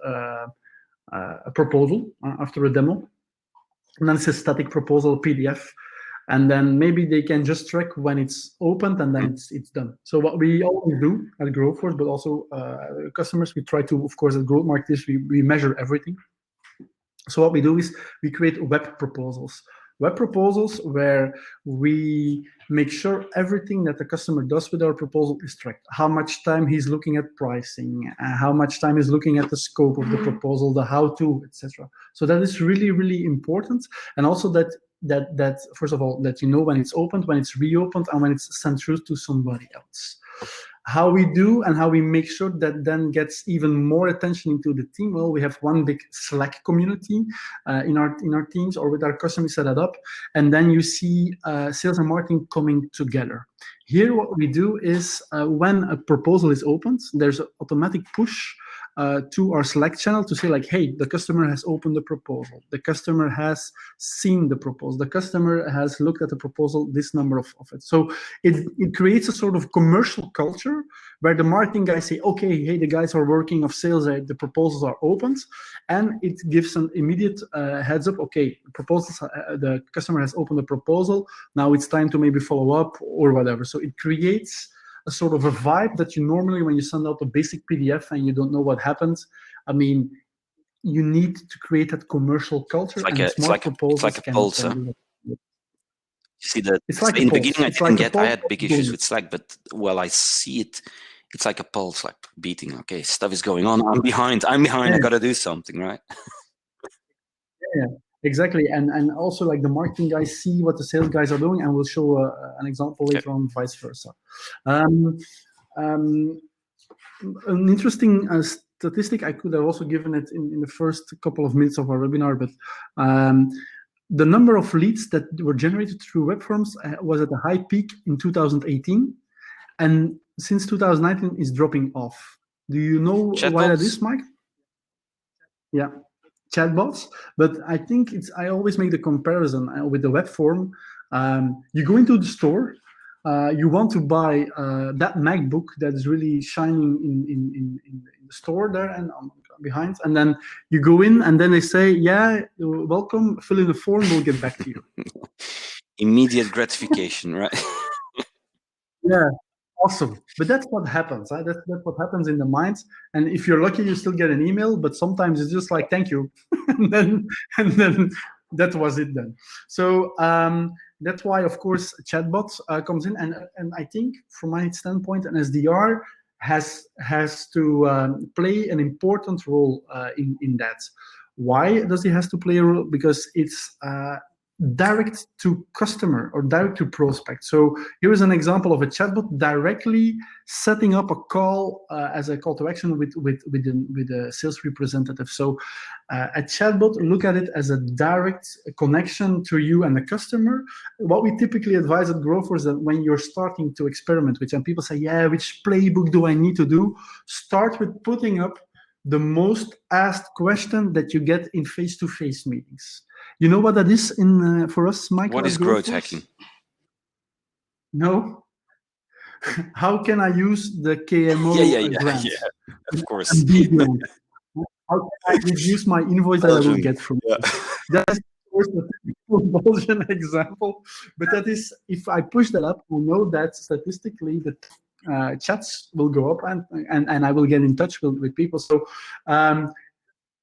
a proposal after a demo, and then it's a static proposal PDF, and then maybe they can just track when it's opened, and then it's done. So what we always do at Growforce, but also customers, we try to, of course, at Growth Marketers, we measure everything. So what we do is we create web proposals. Web proposals where we make sure everything that the customer does with our proposal is tracked. How much time he's looking at pricing, how much time he's looking at the scope of the proposal, the how-to, etc. So that is really, really important. And also that first of all, that you know when it's opened, when it's reopened, and when it's sent through to somebody else. How we do and how we make sure that then gets even more attention into the team. Well, we have one big Slack community in our teams, or with our customers set it up, and then you see sales and marketing coming together. Here, what we do is when a proposal is opened, there's an automatic push to our Slack channel to say, like, hey, the customer has opened the proposal. The customer has seen the proposal. The customer has looked at the proposal, this number of it. So it creates a sort of commercial culture where the marketing guys say, okay, hey, the guys are working of sales, the proposals are opened, and it gives an immediate heads up, okay, the customer has opened the proposal, now it's time to maybe follow up or whatever. So it creates a sort of a vibe that you normally, when you send out a basic PDF and you don't know what happens, I mean, you need to create that commercial culture. It's like a pulse. You see that in the beginning, I had big issues with Slack, but I see it. It's like a pulse, like beating. Okay, stuff is going on. I'm behind. Yeah. I got to do something, right? Yeah. Exactly, and also like the marketing guys see what the sales guys are doing, and we'll show an example later on, vice versa. An interesting statistic, I could have also given it in the first couple of minutes of our webinar, but the number of leads that were generated through web forms was at a high peak in 2018, and since 2019 is dropping off. Do you know why that is, Mike? Yeah. Chatbots, but I think I always make the comparison with the web form. You go into the store, you want to buy that MacBook that is really shining in the store there and behind, and then you go in, and then they say, yeah, welcome, fill in the form, we'll get back to you. Immediate gratification, right? Yeah. Awesome, but that's what happens. Right? That's what happens in the mind. And if you're lucky, you still get an email. But sometimes it's just like, "Thank you," and then that was it. Then, so that's why, of course, chatbots comes in, and I think, from my standpoint, an SDR has to play an important role in that. Why does he has to play a role? Because it's direct to customer or direct to prospect. So here is an example of a chatbot directly setting up a call as a call to action with a sales representative. So a chatbot, look at it as a direct connection to you and the customer. What we typically advise at Growforce is that when you're starting to experiment, and people say, yeah, which playbook do I need to do? Start with putting up the most asked question that you get in face-to-face meetings. You know what that is for us, Michael? What is growth hacking? No. how can I use the KMO grant? Yeah. Of course. And B grant? How can I reduce my invoice that I will get from this? That is, of course, a typical Belgian example, but that is, if I push that up, we know that statistically the chats will go up and I will get in touch with people. So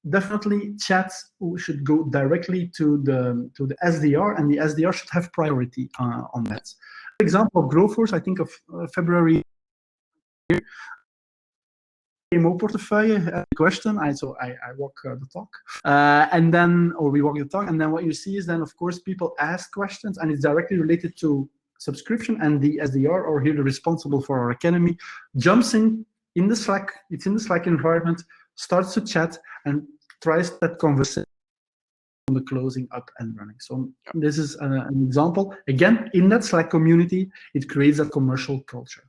definitely chats should go directly to the SDR, and the SDR should have priority on that. Example of Growforce, I think of February KMO portfolio question. So I walk the talk, and then, or we walk the talk, and then what you see is then, of course, people ask questions, and it's directly related to subscription, and the SDR, or here the responsible for our academy, jumps in the Slack. It's in the Slack environment, starts to chat, and tries that conversation on the closing up and running. So this is an example. Again, in that Slack community, it creates a commercial culture.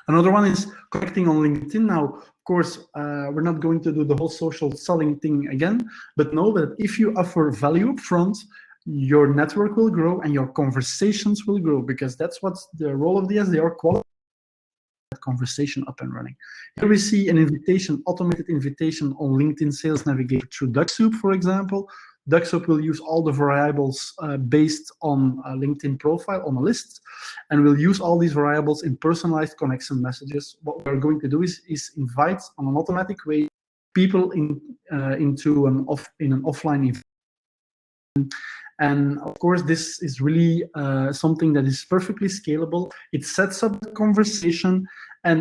Another one is connecting on LinkedIn. Now, of course, we're not going to do the whole social selling thing again, but know that if you offer value up front, your network will grow and your conversations will grow, because that's what's the role of the SDR, quality conversation up and running. Here we see an invitation, automated invitation on LinkedIn Sales Navigator through DuckSoup, for example. DuckSoup will use all the variables based on a LinkedIn profile on a list, and we'll use all these variables in personalized connection messages. What we're going to do is invite on an automatic way people into an offline event. And of course, this is really something that is perfectly scalable. It sets up the conversation,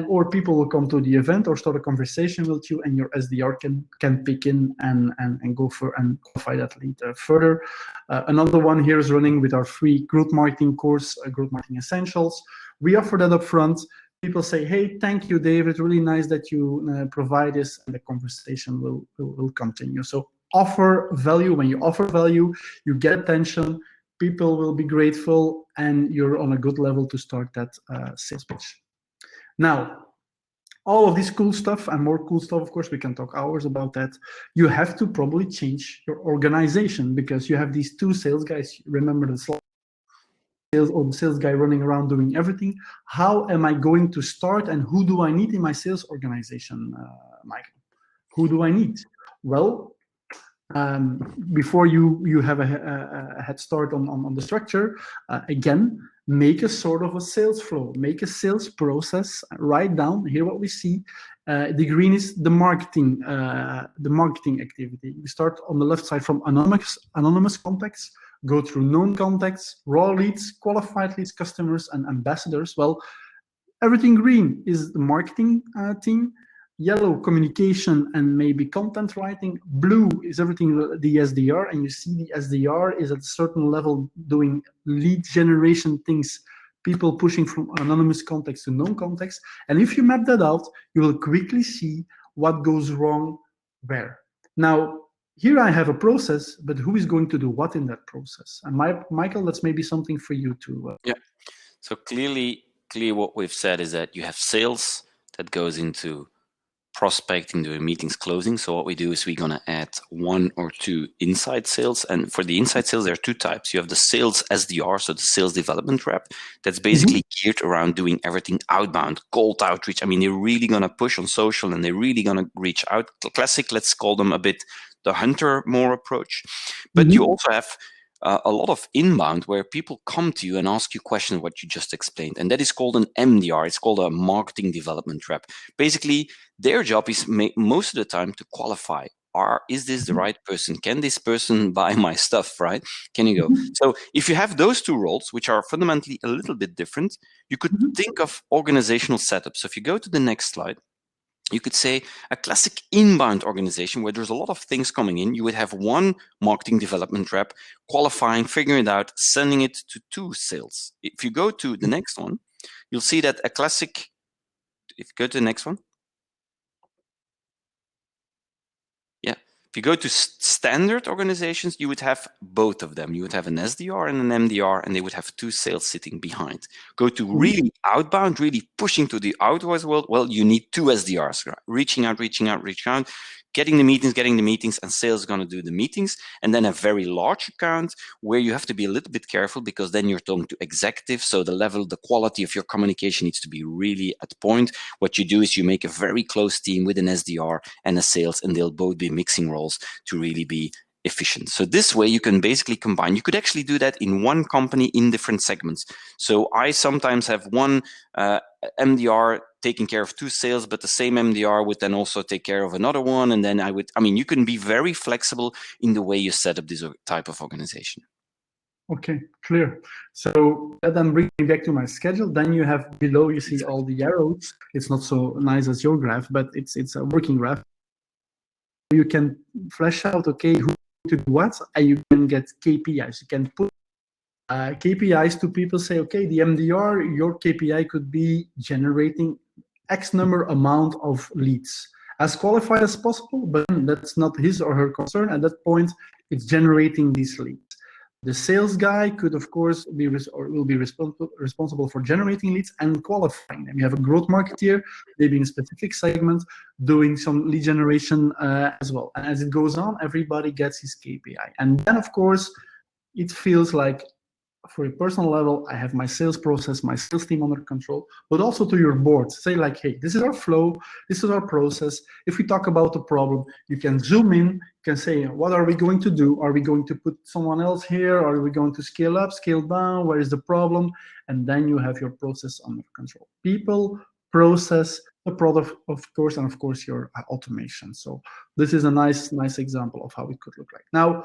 or people will come to the event or start a conversation with you, and your SDR can pick in and go for and qualify that lead further. Another one here is running with our free growth marketing course, Growth Marketing Essentials. We offer that up front. People say, hey, thank you, David. Really nice that you provide this, and the conversation will continue. So offer value. When you offer value, you get attention, people will be grateful, and you're on a good level to start that sales pitch. Now, all of this cool stuff and more cool stuff, of course, we can talk hours about that. You have to probably change your organization, because you have these two sales guys. Remember the slide, the sales guy running around doing everything. How am I going to start, and who do I need in my sales organization, Michael? Who do I need? Well, before you have a head start on the structure, again, make a sort of a sales flow, make a sales process, write down here what we see. The green is the marketing activity. We start on the left side from anonymous contacts, go through known contacts, raw leads, qualified leads, customers, and ambassadors. Well, everything green is the marketing team. Yellow, communication and maybe content writing. Blue is everything the SDR, and you see the SDR is at a certain level doing lead generation things, people pushing from anonymous contacts to known contacts. And if you map that out, you will quickly see what goes wrong where. Now, here I have a process, but who is going to do what in that process? And Michael, that's maybe something for you to... Yeah, so clearly what we've said is that you have sales that goes into prospecting, doing meetings, closing. So what we do is we're going to add 1 or 2 inside sales. And for the inside sales, there are 2 types. You have the sales SDR, so the sales development rep. That's basically geared around doing everything outbound, cold outreach. I mean, they're really going to push on social, and they're really going to reach out. Classic, let's call them a bit the hunter more approach. But you also have a lot of inbound where people come to you and ask you questions, what you just explained. And that is called an MDR. It's called a marketing development rep. Basically, their job is most of the time to qualify. Is this the right person? Can this person buy my stuff, right? Can you go? So if you have those 2 roles, which are fundamentally a little bit different, you could think of organizational setup. So if you go to the next slide, you could say a classic inbound organization where there's a lot of things coming in. You would have 1 marketing development rep qualifying, figuring it out, sending it to 2 sales. If you go to the next one, you'll see that a classic, if you go to the next one. Yeah. If you go to standard organizations, you would have both of them. You would have an SDR and an MDR, and they would have 2 sales sitting behind. Go to really outbound, really pushing to the outwards world. Well, you need 2 SDRs, right? Reaching out, getting the meetings, and sales is going to do the meetings. And then a very large account where you have to be a little bit careful, because then you're talking to executives. So the quality of your communication needs to be really at point. What you do is you make a very close team with an SDR and a sales, and they'll both be mixing roles to really be efficient. So this way you can basically combine. You could actually do that in one company in different segments. So I sometimes have one MDR taking care of two sales, but the same MDR would then also take care of another one. And then you can be very flexible in the way you set up this type of organization. Okay, clear. So that then brings me back to my schedule. Then you have below, you see all the arrows. It's not so nice as your graph, but it's a working graph. You can flesh out, okay, who to do what, and you can get KPIs. You can put KPIs to people, say, okay, the MDR, your KPI could be generating X number amount of leads, as qualified as possible, but that's not his or her concern. At that point, it's generating these leads. The sales guy could, of course, will be responsible for generating leads and qualifying them. You have a growth marketeer, maybe in a specific segment, doing some lead generation as well. And as it goes on, everybody gets his KPI. And then, of course, it feels like, for a personal level, I have my sales process, my sales team under control, but also to your board. Say like, hey, this is our flow, this is our process. If we talk about a problem, you can zoom in, you can say, what are we going to do? Are we going to put someone else here? Are we going to scale up, scale down? Where is the problem? And then you have your process under control. People, process, the product, of course, and of course your automation. So this is a nice example of how it could look like. Now,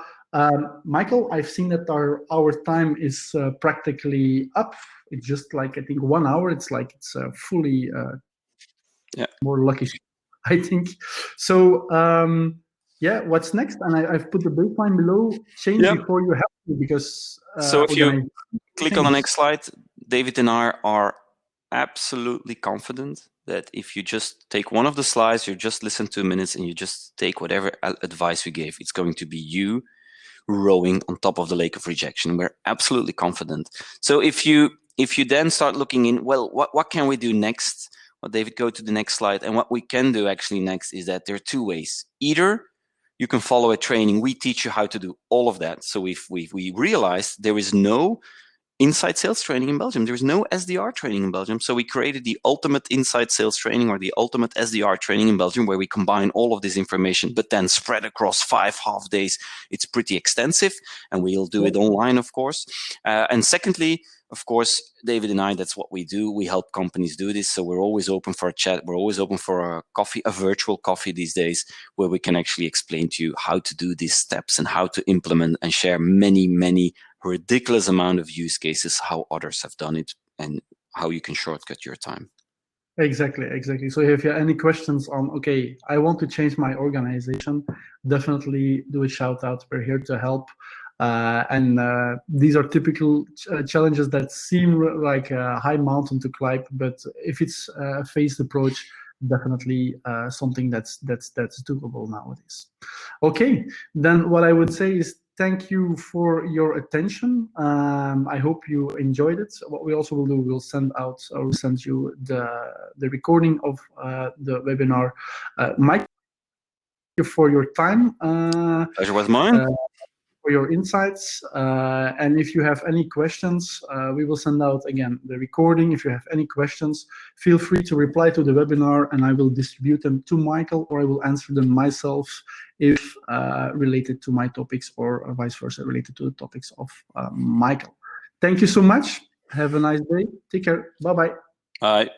Michael, I've seen that our time is practically up. It's just like, I think 1 hour. It's like it's fully more lucky, I think. So yeah, what's next? And I've put the baseline below. Change before you have to, because so if you click on the next slide, David and I are absolutely confident that if you just take one of the slides, you just listen 2 minutes, and you just take whatever advice we gave, it's going to be you rowing on top of the lake of rejection. We're absolutely confident. So if you then start looking in, well, what can we do next? Well, David, go to the next slide. And what we can do actually next is that there are two ways. Either you can follow a training. We teach you how to do all of that. So if we realized there is no inside sales training in Belgium. There is no SDR training in Belgium. So we created the ultimate inside sales training, or the ultimate SDR training in Belgium, where we combine all of this information, but then spread across 5 half days. It's pretty extensive, and we'll do it online, of course. And secondly, of course, David and I, that's what we do. We help companies do this. So we're always open for a chat. We're always open for a coffee, a virtual coffee these days, where we can actually explain to you how to do these steps and how to implement and share many ridiculous amount of use cases, how others have done it, and how you can shortcut your time. Exactly. So if you have any questions on, okay, I want to change my organization, definitely do a shout out. We're here to help. And these are typical challenges that seem like a high mountain to climb, but if it's a phased approach, definitely something that's doable nowadays. Okay, then what I would say is thank you for your attention. I hope you enjoyed it. What we also will do, we'll send you the recording of the webinar. Mike, thank you for your time. Pleasure was mine. For your insights, and if you have any questions, we will send out again the recording. If you have any questions, feel free to reply to the webinar, and I will distribute them to Michael, or I will answer them myself if related to my topics, or vice versa related to the topics of Michael. Thank you so much. Have a nice day. Take care. Bye-bye. Bye.